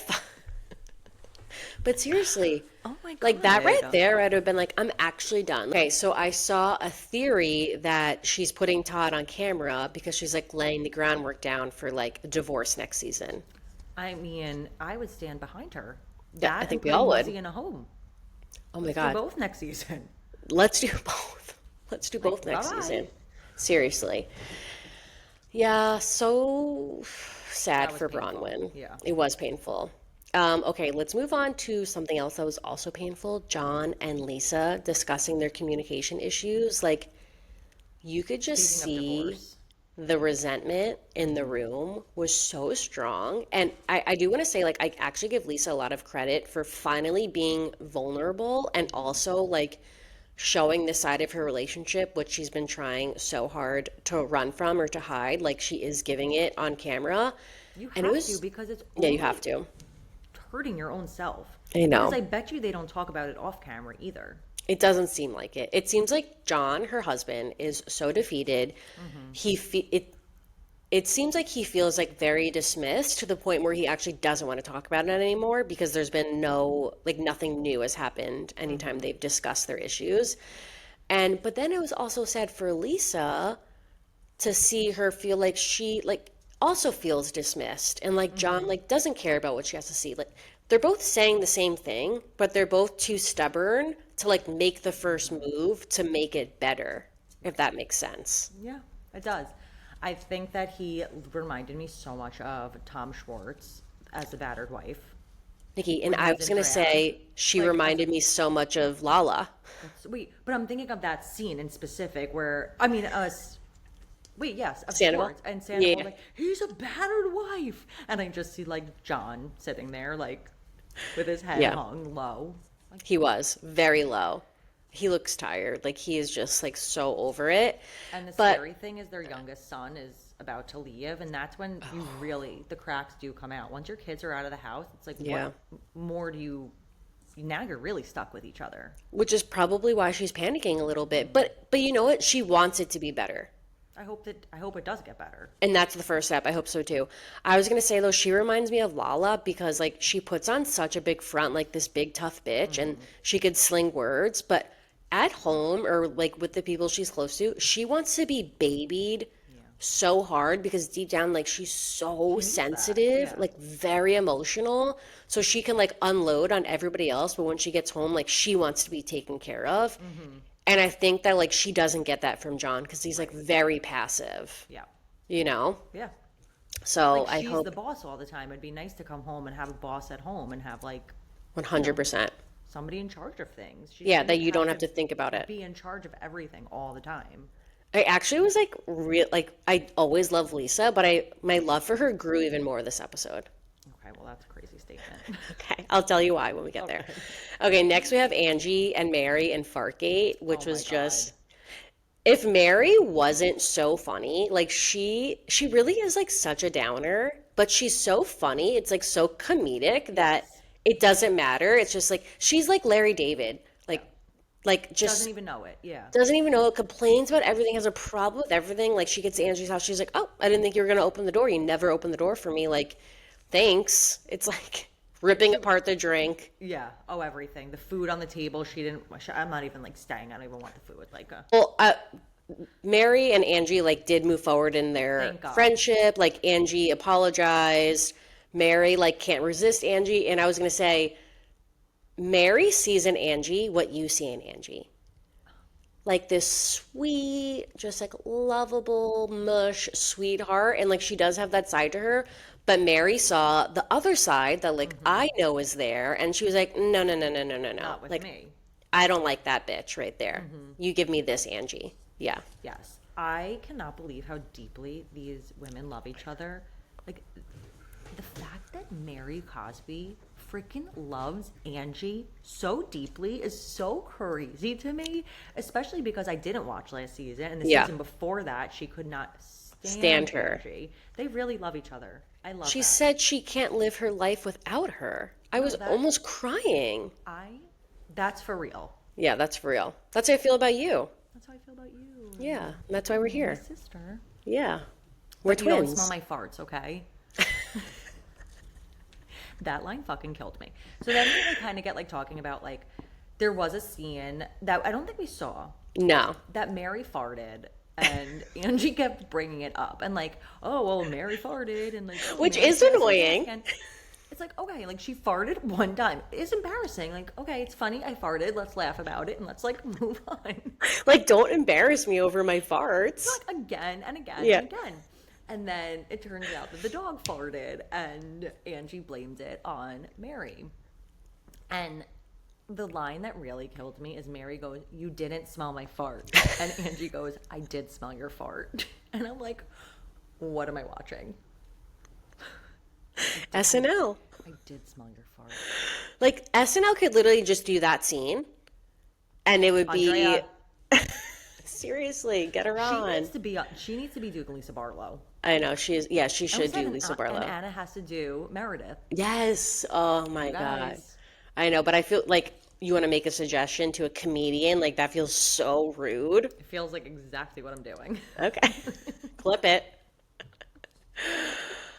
But seriously, Oh my God. like that right there, I'd have been like, I'm actually done. Okay, so I saw a theory that she's putting Todd on camera because she's like laying the groundwork down for like a divorce next season. I mean, I would stand behind her. Yeah, I That think and we all putting would. Lizzie in a home. Oh my Do God. both next season. Let's do both. Let's do both next bye-bye. season. Seriously. Yeah, so sad That was for painful. Bronwyn. Yeah. It was painful. Okay, let's move on to something else that was also painful. John and Lisa discussing their communication issues. Like, you could just Speaking of see divorce. the resentment in the room was so strong. And I do want to say, like, I actually give Lisa a lot of credit for finally being vulnerable and also, like, showing the side of her relationship, which she's been trying so hard to run from or to hide. Like, she is giving it on camera. You And it have was, to because it's yeah, you only have to. hurting your own self. I know. Because I bet you they don't talk about it off camera either. It doesn't seem like it. It seems like John, her husband, is so defeated. It seems like he feels like very dismissed to the point where he actually doesn't want to talk about it anymore because there's been nothing new has happened anytime they've discussed their issues. But then it was also sad for Lisa to see her feel like she like also feels dismissed and like John like doesn't care about what she has to see. Like they're both saying the same thing, but they're both too stubborn to like make the first move to make it better, if that makes sense. Yeah, it does. I think that he reminded me so much of Tom Schwartz as the battered wife. Nikki, and When he I was was in going to drag. say she Like, reminded me so much of Lala. Wait, but I'm thinking of that scene in specific where, I mean, wait, yes, of Sandoval? Schwartz. And Sandoval, Yeah. like, he's a battered wife. And I just see, like, John sitting there, like, with his head Yeah. hung low. Like, He was very low. He looks tired. Like he is just like so over it. and the But scary thing is their youngest son is about to leave. And that's when you really, the cracks do come out. Once your kids are out of the house, it's like, Yeah. what more do you, now you're really stuck with each other. which is probably why she's panicking a little bit. But you know what? She wants it to be better. I hope it does get better. And that's the first step. I hope so too. I was going to say though, she reminds me of Lala because like she puts on such a big front, like this big tough bitch, and she could sling words, but at home or like with the people she's close to, she wants to be babied so hard because deep down, like she's so sensitive, yeah. like very emotional. So she can like unload on everybody else, but when she gets home, like she wants to be taken care of. And I think that like she doesn't get that from John because he's like very passive, Yeah. you know? Yeah. So Like I she's hope the boss all the time. It'd be nice to come home and have a boss at home and have like 100%. somebody in charge of things. She Yeah, that shouldn't you don't have to think about it. be in charge of everything all the time. I actually was like real like I always love Lisa, but my love for her grew even more this episode. Okay, well that's a crazy statement. Okay, I'll tell you why when we get there. Okay, next we have Angie and Mary in Fartgate, which Oh my was just if Mary wasn't so funny, like she like is like such a downer, but she's so funny. It's like so comedic that it doesn't matter. It's just like she's like Larry David, like just Doesn't even know it. Yeah. doesn't even know, complains about everything, has a problem with everything. Like she gets to Angie's house, she's like, "Oh, I didn't think you were gonna open the door. You never opened the door for me. Like, thanks." It's like ripping apart the drink. Yeah. Oh, everything. The food on the table. I'm not even like staying. I don't even want the food. Like, Well, Mary and Angie like did move forward in their Thank God. friendship. Like Angie apologized. Mary like can't resist Angie, and I was gonna say, Mary sees in Angie what you see in Angie. like this sweet, just like lovable mush sweetheart. And like she does have that side to her. But Mary saw the other side that like I know is there. And she was like, no, no, no, no, no, no, no. Not with Like, me. I don't like that bitch right there. You give me this, Angie. Yeah. Yes. I cannot believe how deeply these women love each other. Like, the fact that Mary Cosby freaking loves Angie so deeply is so crazy to me, especially because I didn't watch last season, and the Yeah. season before that, she could not Stand her. Angie. They really love each other. I love She that. said she can't live her life without her. I was that- almost crying. That's for real. Yeah, that's for real. That's how I feel about you. That's how I feel about you. Yeah, that's why we're My here. sister. Yeah. We're But you don't twins. smell my farts, okay? That line fucking killed me. So then we kind of get like talking about like there was a scene that I don't think we saw No. that Mary farted and Angie kept bringing it up and like, oh well, Mary farted and like, oh, Which Mary is farted annoying. again. It's like, okay, like she farted one time. It's embarrassing. Like, okay, it's funny. I farted. Let's laugh about it and let's like move on. Like, don't embarrass me over my farts. Like again and again Yeah. and again. And then it turns out that the dog farted and Angie blamed it on Mary. And the line that really killed me is Mary goes, "You didn't smell my fart." And Angie goes, "I did smell your fart." And I'm like, what am I watching? SNL. I did smell your fart. Like, SNL could literally just do that scene and it would be. Andrea, Seriously, get her she on. needs to be doing Lisa Barlow. I know, she is. Yeah, she should do And Lisa And Barlow. Anna has to do Meredith. Yes. Oh my God. Guys. I know, but I feel like you want to make a suggestion to a comedian. Like, that feels so rude. It feels like exactly what I'm doing. Okay. Clip it.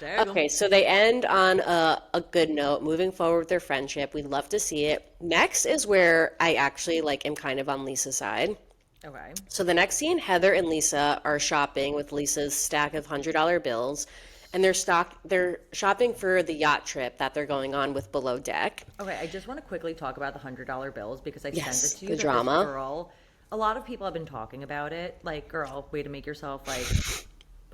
Damn. Okay, so they end on a good note, moving forward with their friendship. We love to see it. Next is where I actually like am kind of on Lisa's side. Okay. So the next scene, Heather and Lisa are shopping with Lisa's stack of $100 bills, and they're shopping for the yacht trip that they're going on with Below Deck. Okay, I just want to quickly talk about the $100 bills because I Yes, sent it to you. the that drama. This girl, a lot of people have been talking about it. Like, girl, way to make yourself like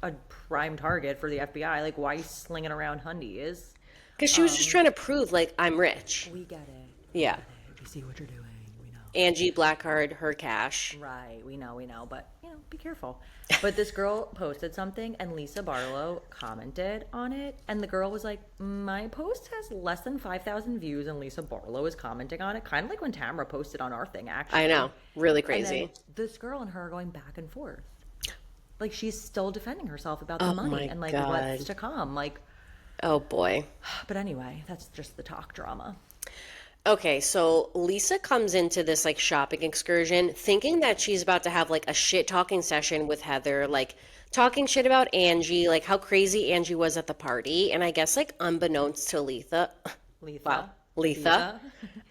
a prime target for the FBI. Like, why you slinging around hundies? Because she was just trying to prove, like, I'm rich. We get it. Yeah. We see what you're doing. We know. Angie Blackheart, her cash. Right, we know, but be careful. But this girl posted something and Lisa Barlow commented on it, and the girl was like, "My post has less than 5,000 views, and Lisa Barlow is commenting on it." Kind of like when Tamara posted on our thing, actually. I know. Really And crazy. then this girl and her are going back and forth. Like she's still defending herself about the Oh money my and like God. what's to come. Like, Oh boy. but anyway, that's just the talk drama. Okay, so Lisa comes into this like shopping excursion thinking that she's about to have like a shit talking session with Heather, like talking shit about Angie, like how crazy Angie was at the party. And I guess like unbeknownst to Letha. Letha,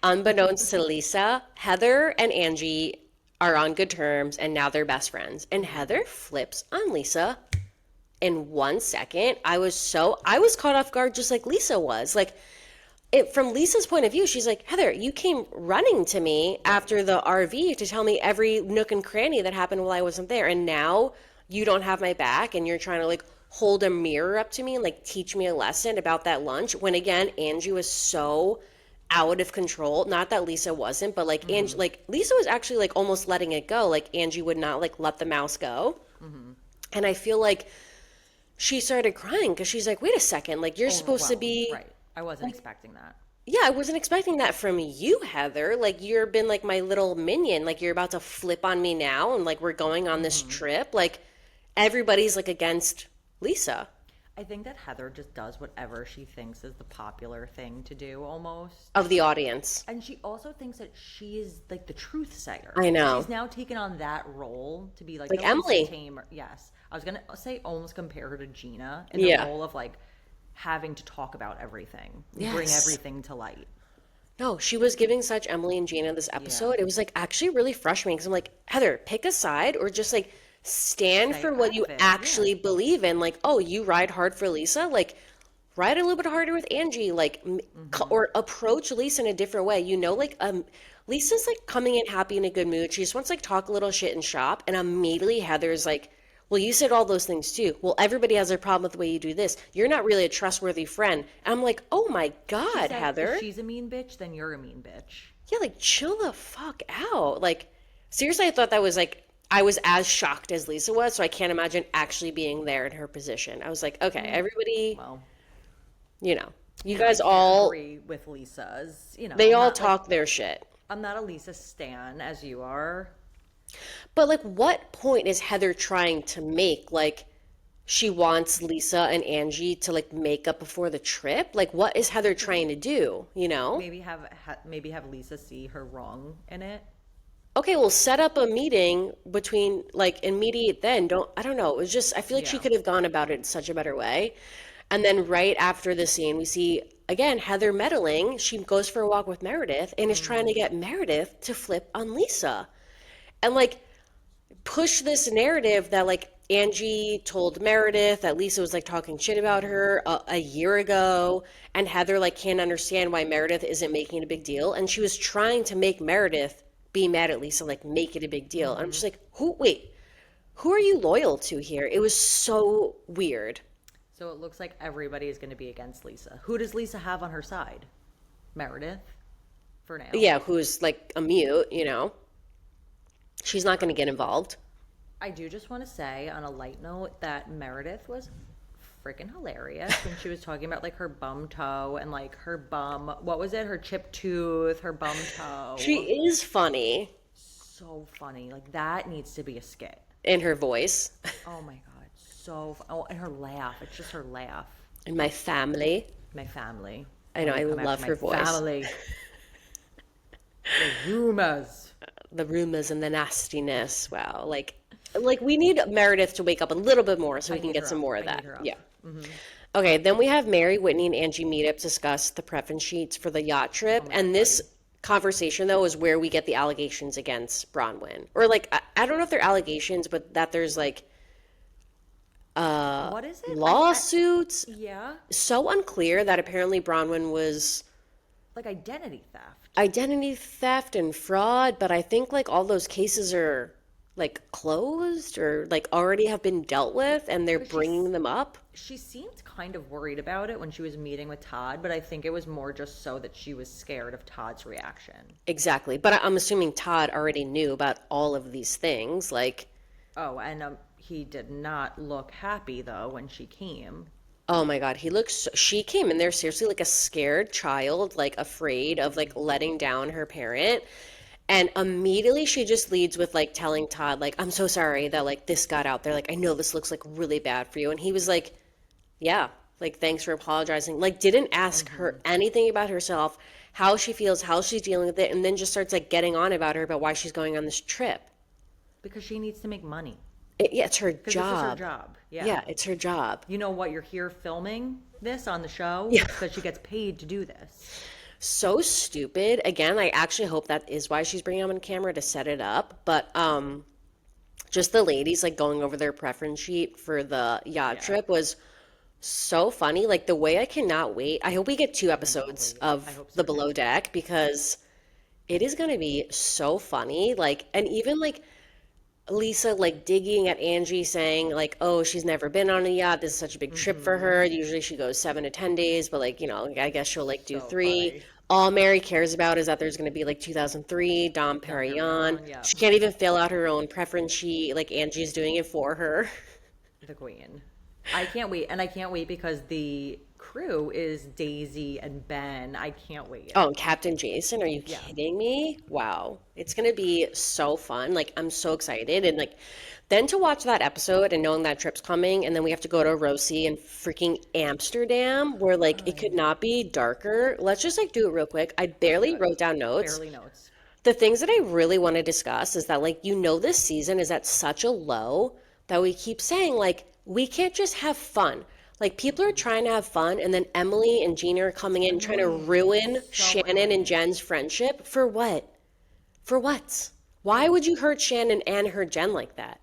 unbeknownst to Lisa, Heather and Angie are on good terms and now they're best friends. And Heather flips on Lisa in 1 second. I was caught off guard just like Lisa was. Like, from Lisa's point of view, she's like, Heather, you came running to me after the RV to tell me every nook and cranny that happened while I wasn't there. And now you don't have my back and you're trying to like hold a mirror up to me and like teach me a lesson about that lunch. When again, Angie was so out of control. Not that Lisa wasn't, but like Angie, like Lisa was actually like almost letting it go. Like Angie would not like let the mouse go. And I feel like she started crying because she's like, wait a second, like you're supposed to be. Right. I wasn't expecting that. Yeah, I wasn't expecting that from you, Heather. Like, you've been like my little minion. Like, you're about to flip on me now, and like, we're going on this trip. Like, everybody's like against Lisa. I think that Heather just does whatever she thinks is the popular thing to do almost. Of the audience. And she also thinks that she is like the truth sayer. I know. She's now taken on that role to be like Like the Lisa Emily. Tamer. Yes. I was going to say almost compare her to Gina in Yeah. the role of like having to talk about everything, bring Yes. everything to light. No, she was giving such Emily and Gina this episode. It was like actually really frustrating because I'm like, Heather, pick a side or just like stand Stay for what you active, actually believe in. Like, oh, you ride hard for Lisa? Like, ride a little bit harder with Angie. Like, or approach Lisa in a different way. You know, like Lisa's like coming in happy in a good mood. She just wants to like talk a little shit and shop. And immediately Heather's like, well, you said all those things too. Well, everybody has a problem with the way you do this. You're not really a trustworthy friend. And I'm like, oh my She God, said, Heather. if she's a mean bitch, then you're a mean bitch. Yeah, like chill the fuck out. Like, seriously, I thought that was like, I was as shocked as Lisa was. So I can't imagine actually being there in her position. I was like, okay, everybody, Well, you know, you I guys can't all, agree with Lisa's. they all talk their shit. I'm not a Lisa stan as you are. But like, what point is Heather trying to make? Like, she wants Lisa and Angie to like make up before the trip. Like, what is Heather trying to do? You know? Maybe have Lisa see her wrong in it. Okay, well, set up a meeting between like and mediate. Then I don't know. It was just I feel like she Yeah. could have gone about it in such a better way. And then right after the scene, we see again Heather meddling. She goes for a walk with Meredith and is trying to get Meredith to flip on Lisa. And like push this narrative that like Angie told Meredith that Lisa was like talking shit about her a year ago, and Heather like can't understand why Meredith isn't making it a big deal, and she was trying to make Meredith be mad at Lisa, like make it a big deal. And I'm just like, who are you loyal to here? It was so weird. So it looks like everybody is going to be against Lisa. Who does Lisa have on her side? Meredith, for now. Yeah, who's like a mute, you know? She's not going to get involved. I do just want to say, on a light note, that Meredith was freaking hilarious when she was talking about like her bum toe and like her bum, what was it? Her chipped tooth, her bum toe. She is funny So funny. Like that needs to be a skit. in her voice. Oh my God. Oh, and her laugh. It's just her laugh. And my family. My family. I know, I Come after love my her voice. Family. The rumors. The rumors and the nastiness. Wow. Like we need Meredith to wake up a little bit more so we can get some more of that. Yeah. Okay, then we have Mary, Whitney, and Angie meet up to discuss the preference sheets for the yacht trip. And this conversation, though, is where we get the allegations against Bronwyn. Or, like, I don't know if they're allegations, but that there's, like, What is it? lawsuits. Yeah. So unclear that apparently Bronwyn was Like identity theft. identity theft and fraud, but I think, like, all those cases are, like, closed or, like, already have been dealt with, and they're bringing them up. She seemed kind of worried about it when she was meeting with Todd, but I think it was more just so that she was scared of Todd's reaction. Exactly. But I'm assuming Todd already knew about all of these things. Like, Oh, and he did not look happy though when she came. oh my God, she came in there seriously like a scared child, like afraid of like letting down her parent. And immediately she just leads with like telling Todd, like, I'm so sorry that like this got out there. Like, I know this looks like really bad for you. And he was like, yeah, like, thanks for apologizing. Like, didn't ask her anything about herself, how she feels, how she's dealing with it. And then just starts like getting on about her about why she's going on this trip. Because she needs to make money. Yeah, it's her Because job. this is her job. Yeah. Yeah, it's her job. You know what? You're here filming this on the show Yeah. because she gets paid to do this. So stupid. Again, I actually hope that is why she's bringing him on camera to set it up. But just the ladies like going over their preference sheet for the yacht trip was so funny. Like the way I cannot wait. I hope we get 2 episodes of the Below Deck because it is going to be so funny. Like, and even like Lisa like digging at Angie saying like, oh, she's never been on a yacht. This is such a big trip for her. Usually she goes 7 to 10 days, but like, you know, I guess she'll like do 3. funny. All Mary cares about is that there's going to be like 2003, Dom Perignon. yeah. She can't even fill out her own preference sheet. Like Angie's doing it for her. The queen. I can't wait. And I can't wait because the crew is Daisy and Ben. I can't wait. Oh, and Captain Jason, are you kidding me? Wow. It's going to be so fun. Like, I'm so excited. And, like, then to watch that episode and knowing that trip's coming, and then we have to go to RHOSLC in freaking Amsterdam, where, like, it could not be darker. Let's just, like, do it real quick. I barely wrote down notes. Barely notes. The things that I really want to discuss is that, like, you know, this season is at such a low that we keep saying, like, we can't just have fun. Like, people are trying to have fun, and then Emily and Gina are coming in trying to ruin Shannon and Jen's friendship. For what? For what? Why would you hurt Shannon and hurt Jen like that?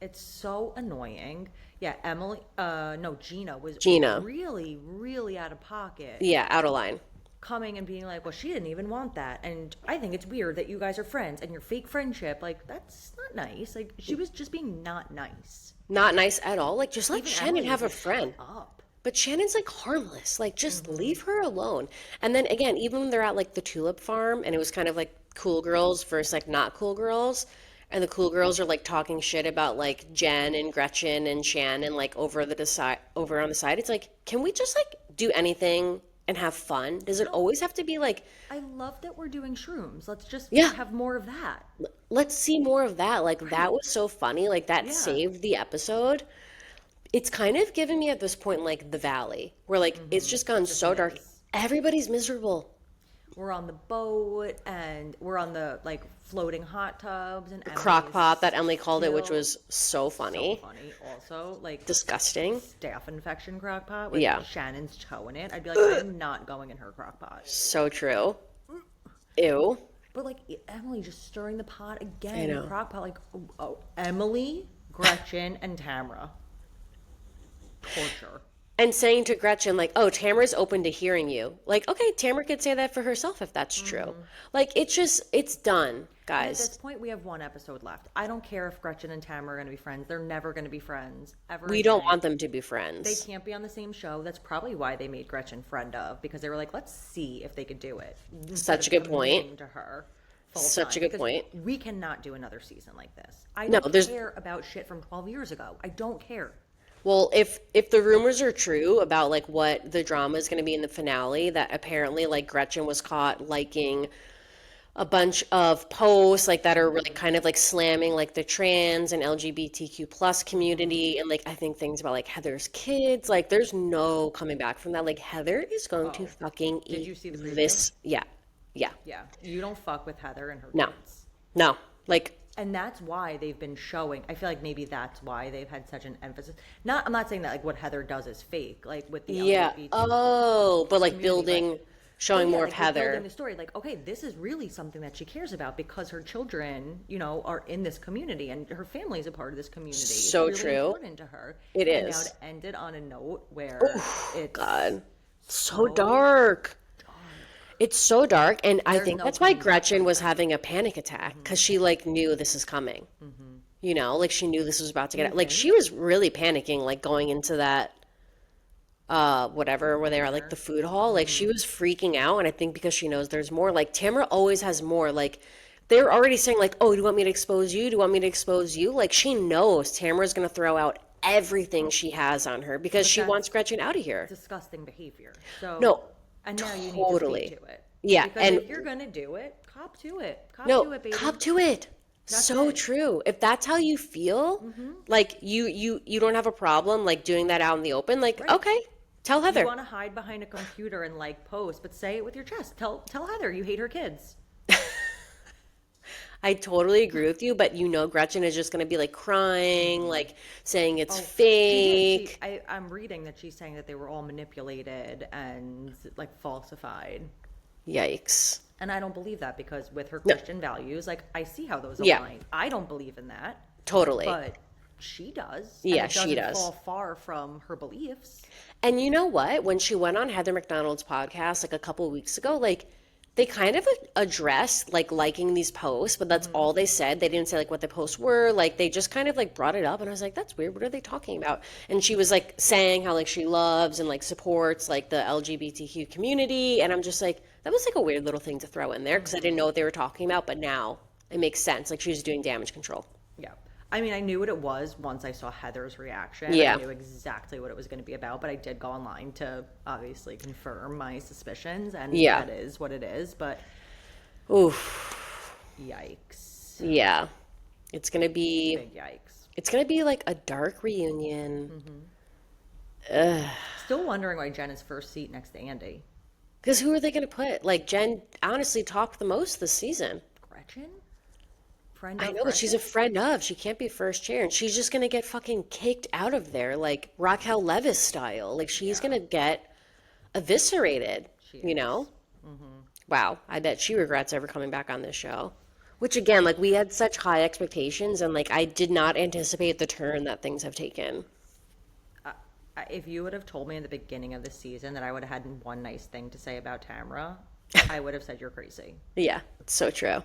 It's so annoying. Yeah, Emily, no, Gina was Gina. really, really out of pocket. Yeah, out of line. coming and being like, well, she didn't even want that. And I think it's weird that you guys are friends and your fake friendship. Like, that's not nice. Like, she was just being not nice. Not nice at all. Like, just let Even Shannon Emily have was a like, friend. shut up. But Shannon's like harmless. Like, just leave her alone. And then again, even when they're at like the tulip farm and it was kind of like cool girls versus like not cool girls, and the cool girls are like talking shit about like Jen and Gretchen and Shannon like over on the side. It's like, can we just like do anything and have fun? Does it always have to be like, I love that we're doing shrooms. Let's just yeah, have more of that. let's see more of that? Like that was so funny. Like that Yeah. saved the episode. It's kind of given me at this point like the valley, where like it's just gone so dark. is. Everybody's miserable. We're on the boat and we're on the like floating hot tubs and Crock Emily's pot that Emily called it, which still was so so funny. funny. Also, like Disgusting. staph infection crock pot with Yeah. Shannon's toe in it. I'd be like, I'm not going in her crock pot. So true. Ew. But like Emily just stirring the pot again I in know. the crock pot. Like, Emily, Gretchen, and Tamra. Torture. And saying to Gretchen, like, oh, Tamara's open to hearing you. Like, okay, Tamara could say that for herself if that's true. Like, it's done, At this guys. point, we have one episode left. I don't care if Gretchen and Tamara are going to be friends. They're never going to be friends ever. We don't again. want them to be They friends. can't be on the same show. That's probably why they made Gretchen friend of, because they were like, let's see if they could do it. Instead Such a of good point. committing to her full Such time, a good because point. We cannot do another season like this. I No, don't there's- care about shit from 12 years ago. I don't care. Well, if the rumors are true about like what the drama is going to be in the finale, that apparently like Gretchen was caught liking a bunch of posts like that are really kind of like slamming like the trans and LGBTQ plus community, and like I think things about like Heather's kids, like there's no coming back from that. Like Heather is going to fucking Did eat you see the preview? this. Yeah. Yeah. Yeah. You don't fuck with Heather and her No. kids. No. Like And that's why they've been showing. I feel like maybe that's why they've had such an emphasis. I'm not saying that like what Heather does is fake, like with the yeah. LGBT Oh, but like community, building showing But yeah, more of like, we're building Heather. the story, like, okay, this is really something that she cares about because her children, are in this community and her family's a part of this community. So it's really true. important to her. It and is. now it ended on a note where it's God. So dark. It's so dark, and I think no that's why coming back Gretchen was having a panic attack because she like knew this is coming. Like she knew this was about to get like she was really panicking, like going into that whatever where they are like the food hall. Like she was freaking out, and I think because she knows there's more. Like Tamara always has more. Like they're already saying like, oh, do you want me to expose you? Do you want me to expose you? Like she knows Tamara's gonna throw out everything she has on her because she that's- wants Gretchen out of here. disgusting behavior. So No, and now you totally. need to speak to it. Yeah, because and- if you're gonna do it, cop to it. Cop No, to it, baby. cop to it. So it. true. If that's how you feel, like you don't have a problem like doing that out in the open. Like, okay, tell Heather. You want to hide behind a computer and like post, but say it with your chest. Tell Heather you hate her kids. I totally agree with you, but Gretchen is just gonna be like crying, like saying it's She fake. did. I'm reading that she's saying that they were all manipulated and like falsified. Yikes. And I don't believe that because with her Christian values, like I see how those Yeah. align. I don't believe in that, Totally. but she does. Yeah, and it she doesn't does. fall far from her beliefs. And you know what? When she went on Heather McDonald's podcast like a couple of weeks ago, like they kind of addressed like liking these posts, but that's all they said. They didn't say like what the posts were. Like they just kind of like brought it up, and I was like, that's weird. What are they talking about? And she was like saying how like she loves and like supports like the LGBTQ community, and I'm just like, that was like a weird little thing to throw in there because I didn't know what they were talking about, but now it makes sense. Like she was doing damage control. Yeah. I mean, I knew what it was once I saw Heather's reaction. Yeah. I knew exactly what it was going to be about, but I did go online to obviously confirm my suspicions, and Yeah. that is what it is. But Oof. yikes. Yeah. It's gonna be Big yikes. it's gonna be like a dark reunion. Still wondering why Jen is first seat next to Andy. Because who are they gonna put? Like Jen honestly talked the most this season. Gretchen? Friend I of know, but she's a Gretchen? friend of. She can't be first chair, and she's just gonna get fucking kicked out of there, like Raquel Levis style. Like she's gonna get eviscerated. She You is. know? Wow, I bet she regrets ever coming back on this show. Which again, like we had such high expectations, and like I did not anticipate the turn that things have taken. if you would have told me in the beginning of the season that I would have had one nice thing to say about Tamra, I would have said you're crazy. Yeah, it's so true.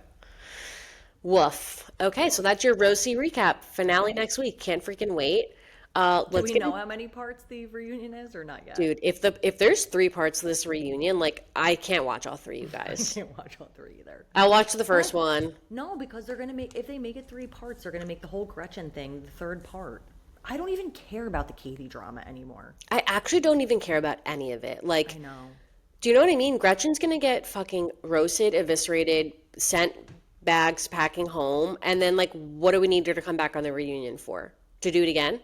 Woof. Okay, so that's your RHOSC recap. Finale next week. Can't freaking wait. Do Let's we get know how many parts the reunion is or not yet? dude, if there's 3 parts to this reunion, like I can't watch all 3, you I guys. can't watch all 3 either. I'll watch the first one. No, because they're gonna make, if they make it 3 parts, they're gonna make the whole Gretchen thing the 3rd part. I don't even care about the Katie drama anymore. I actually don't even care about any of it. Like, I know. do you know what I mean? Gretchen's gonna get fucking roasted, eviscerated, sent bags packing home, and then like, what do we need her to come back on the reunion for? To do it again?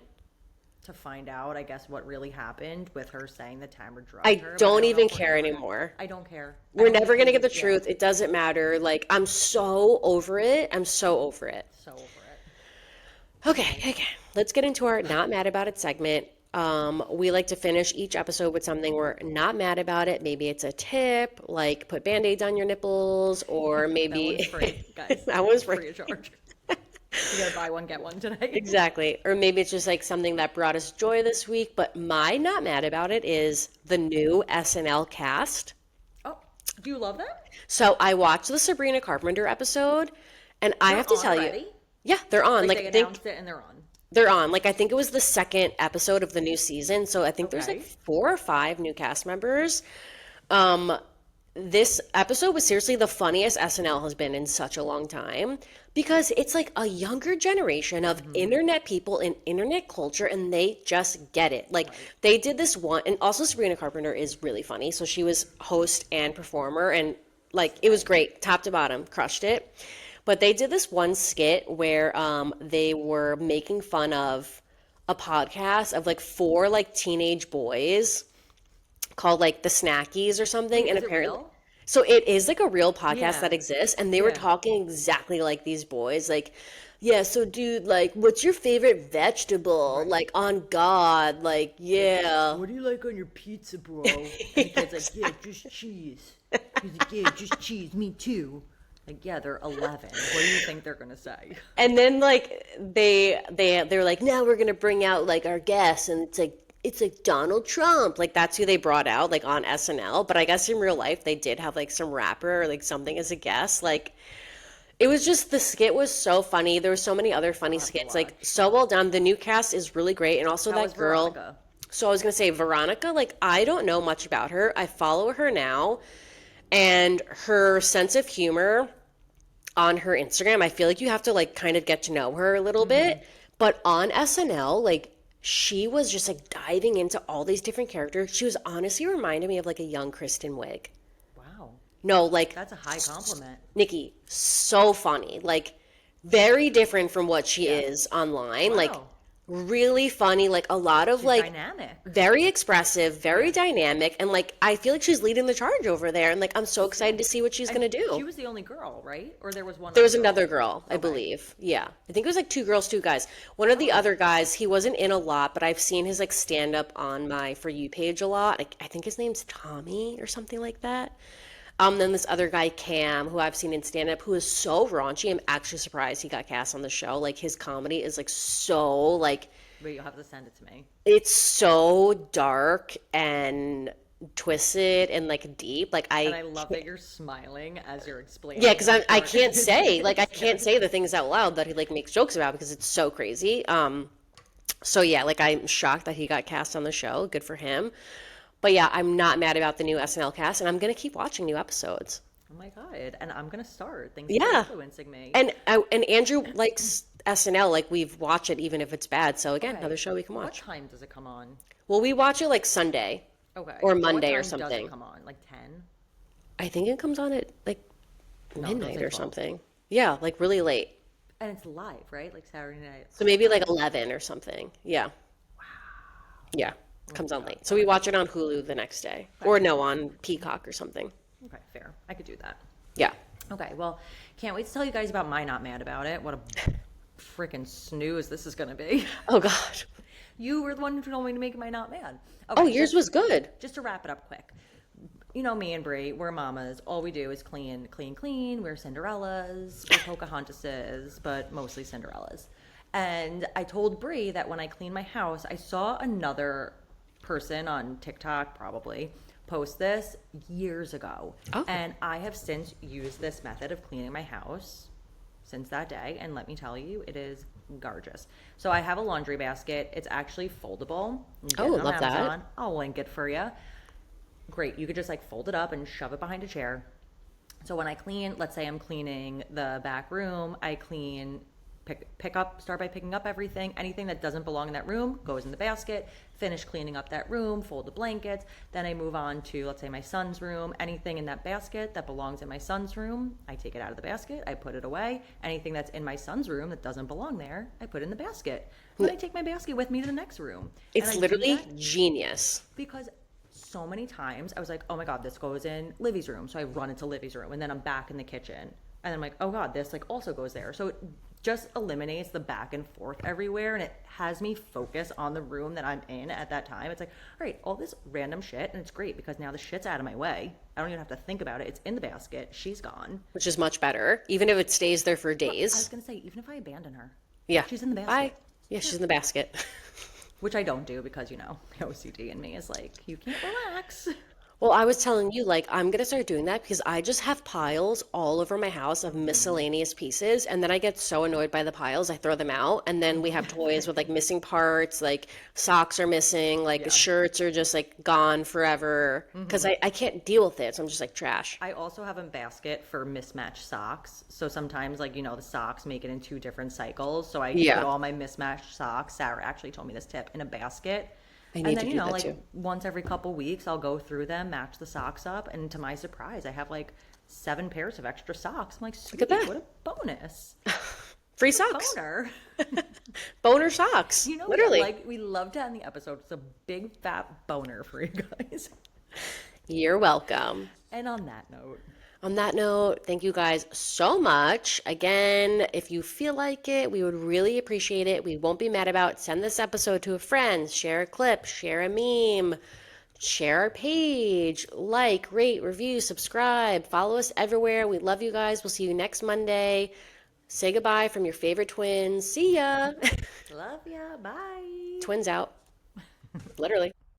To find out, I guess, what really happened with her saying that Tamra drugged I her. But don't know even if we're care gonna- anymore. I don't care. We're never gonna get the truth. It doesn't matter. Like, I'm so over it. I'm so over it. So over it. Okay, let's get into our not mad about it segment. We like to finish each episode with something we're not mad about it. Maybe it's a tip, like put band-aids on your nipples, or That maybe one's free, guys. that one's free. Free of charge. You gotta buy one, get one today. Exactly. Or maybe it's just like something that brought us joy this week. But my not mad about it is the new SNL cast. Oh, do you love them? So I watched the Sabrina Carpenter episode, and I have to tell you, Already? yeah, they're on. Like, Like, they I think announced it and they're on. they're on. Like, I think it was the 2nd episode of the new season. So I think there's like Okay. 4 or 5 new cast members. This episode was seriously the funniest SNL has been in such a long time because it's like a younger generation of internet people and internet culture, and they just get it. Like, they did this one, and also Sabrina Carpenter is really funny. So she was host and performer, and like, it was great, top to bottom, crushed it. But they did this one skit where they were making fun of a podcast of like 4 like teenage boys called like the Snackies or something. And Is it apparently, real? so it is like a real podcast Yeah. that exists, and they were Yeah. talking exactly like these boys. Like, yeah, so dude, like, what's your favorite vegetable? Like, on God, like, yeah. What do you like on your pizza, bro? And the kid's like, yeah, just cheese. He's like, yeah, just cheese. Me too. Like, yeah, they're 11. What do you think they're gonna say? And then like they're like, now we're gonna bring out like our guests, and it's like Donald Trump. Like, that's who they brought out like on SNL. But I guess in real life they did have like some rapper or like something as a guest. Like, it was just, the skit was so funny. There were so many other funny skits, like so well done. The new cast is really great, and also How that was girl. Veronica? So I was gonna say Veronica. Like, I don't know much about her. I follow her now, and her sense of humor on her Instagram, I feel like you have to like kind of get to know her a little bit. But on SNL, like, she was just like diving into all these different characters. She was honestly reminding me of like a young Kristen Wiig. Wow, No, like, that's a high compliment. Nikki, so funny. Like, very different from what she is online. Like, Wow. really funny. Like, a lot of like Dynamic. very expressive, very dynamic, and like, I feel like she's leading the charge over there, and like, I'm so excited to see what she's gonna do. She was the only girl, right? Or there was one. There was other girl? another girl, I believe. Yeah. I think it was like 2 girls, 2 guys. One of the other guys, he wasn't in a lot, but I've seen his like stand up on my For You page a lot. Like, I think his name's Tommy or something like that. Then this other guy, Cam, who I've seen in stand up, who is so raunchy. I'm actually surprised he got cast on the show. Like, his comedy is like so like, Wait, you'll have to send it to me. it's so dark and twisted and like deep. Like, And I love that you're smiling as you're explaining. yeah, because I how can't dark it say, is. like, I can't say the things out loud that he like makes jokes about because it's so crazy. So yeah, like, I'm shocked that he got cast on the show. Good for him. But yeah, I'm not mad about the new SNL cast, and I'm gonna keep watching new episodes. Oh my god! And I'm gonna start. Things Yeah. are influencing me. And Andrew likes SNL. Like, we've watched it even if it's bad. So again, Okay. another show we can What watch. time does it come on? Well, we watch it like Sunday. Okay. Or What Monday or time Does something. it come on? Like 10? I think it comes on at like don't midnight say or 12. something. Yeah, like really late. And it's live, right? Like Saturday night. So maybe like 11 or something. Yeah. Wow. Yeah. Comes on late. So we watch it on Hulu the next day. Or no, on Peacock or something. Okay, fair. I could do that. Yeah. Okay, well, can't wait to tell you guys about my not mad about it. What a freaking snooze this is gonna be. Oh God. You were the one who told me to make my not mad. Oh, yours was good. Just to wrap it up quick. You know me and Brie, we're mamas. All we do is clean, clean, clean. We're Cinderellas, we're Pocahontases, but mostly Cinderellas. And I told Brie that when I clean my house, I saw another person on TikTok probably post this years ago. Oh. And I have since used this method of cleaning my house since that day. And let me tell you, it is gorgeous. So I have a laundry basket. It's actually foldable. You get Oh, it on love that. Amazon. I'll link it for you. Great. You could just like fold it up and shove it behind a chair. So when I clean, let's say I'm cleaning the back room, I start by picking up everything. Anything that doesn't belong in that room goes in the basket. Finish cleaning up that room, fold the blankets. Then I move on to, let's say, my son's room. Anything in that basket that belongs in my son's room, I take it out of the basket. I put it away. Anything that's in my son's room that doesn't belong there, I put in the basket. Then I take my basket with me to the next room. It's literally genius. Because so many times I was like, oh my God, this goes in Livy's room. So I run into Livy's room and then I'm back in the kitchen. And I'm like, oh God, this like also goes there. So it just eliminates the back and forth everywhere. And it has me focus on the room that I'm in at that time. It's like, all right, all this random shit. And it's great because now the shit's out of my way. I don't even have to think about it. It's in the basket. She's gone. Which is much better, even if it stays there for I was days. going to say, even if I abandon her. Yeah. She's in the basket. Yeah, she's in the basket. Which I don't do because, my OCD in me is like, you can't relax. Well, I was telling you, like, I'm gonna start doing that because I just have piles all over my house of miscellaneous pieces, and then I get so annoyed by the piles, I throw them out, and then we have toys with like missing parts, like socks are missing, like the shirts are just like gone forever because I can't deal with it, so I'm just like trash. I also have a basket for mismatched socks. So sometimes, like, the socks make it in 2 different cycles. So I put all my mismatched socks, Sarah actually told me this tip, in a basket. I And need then, to do that like too. once every couple weeks, I'll go through them, match the socks up. And to my surprise, I have like 7 pairs of extra socks. I'm like, sweet, at that. what a bonus. Free socks. Boner. Boner socks. What Literally. we loved to end the episode. It's a big fat boner for you guys. You're welcome. And on that note, On that note, thank you guys so much. Again, if you feel like it, we would really appreciate it. We won't be mad about it. Send this episode to a friend, share a clip, share a meme, share our page, like, rate, review, subscribe, follow us everywhere. We love you guys. We'll see you next Monday. Say goodbye from your favorite twins. See ya. love ya. Bye. Twins out. Literally.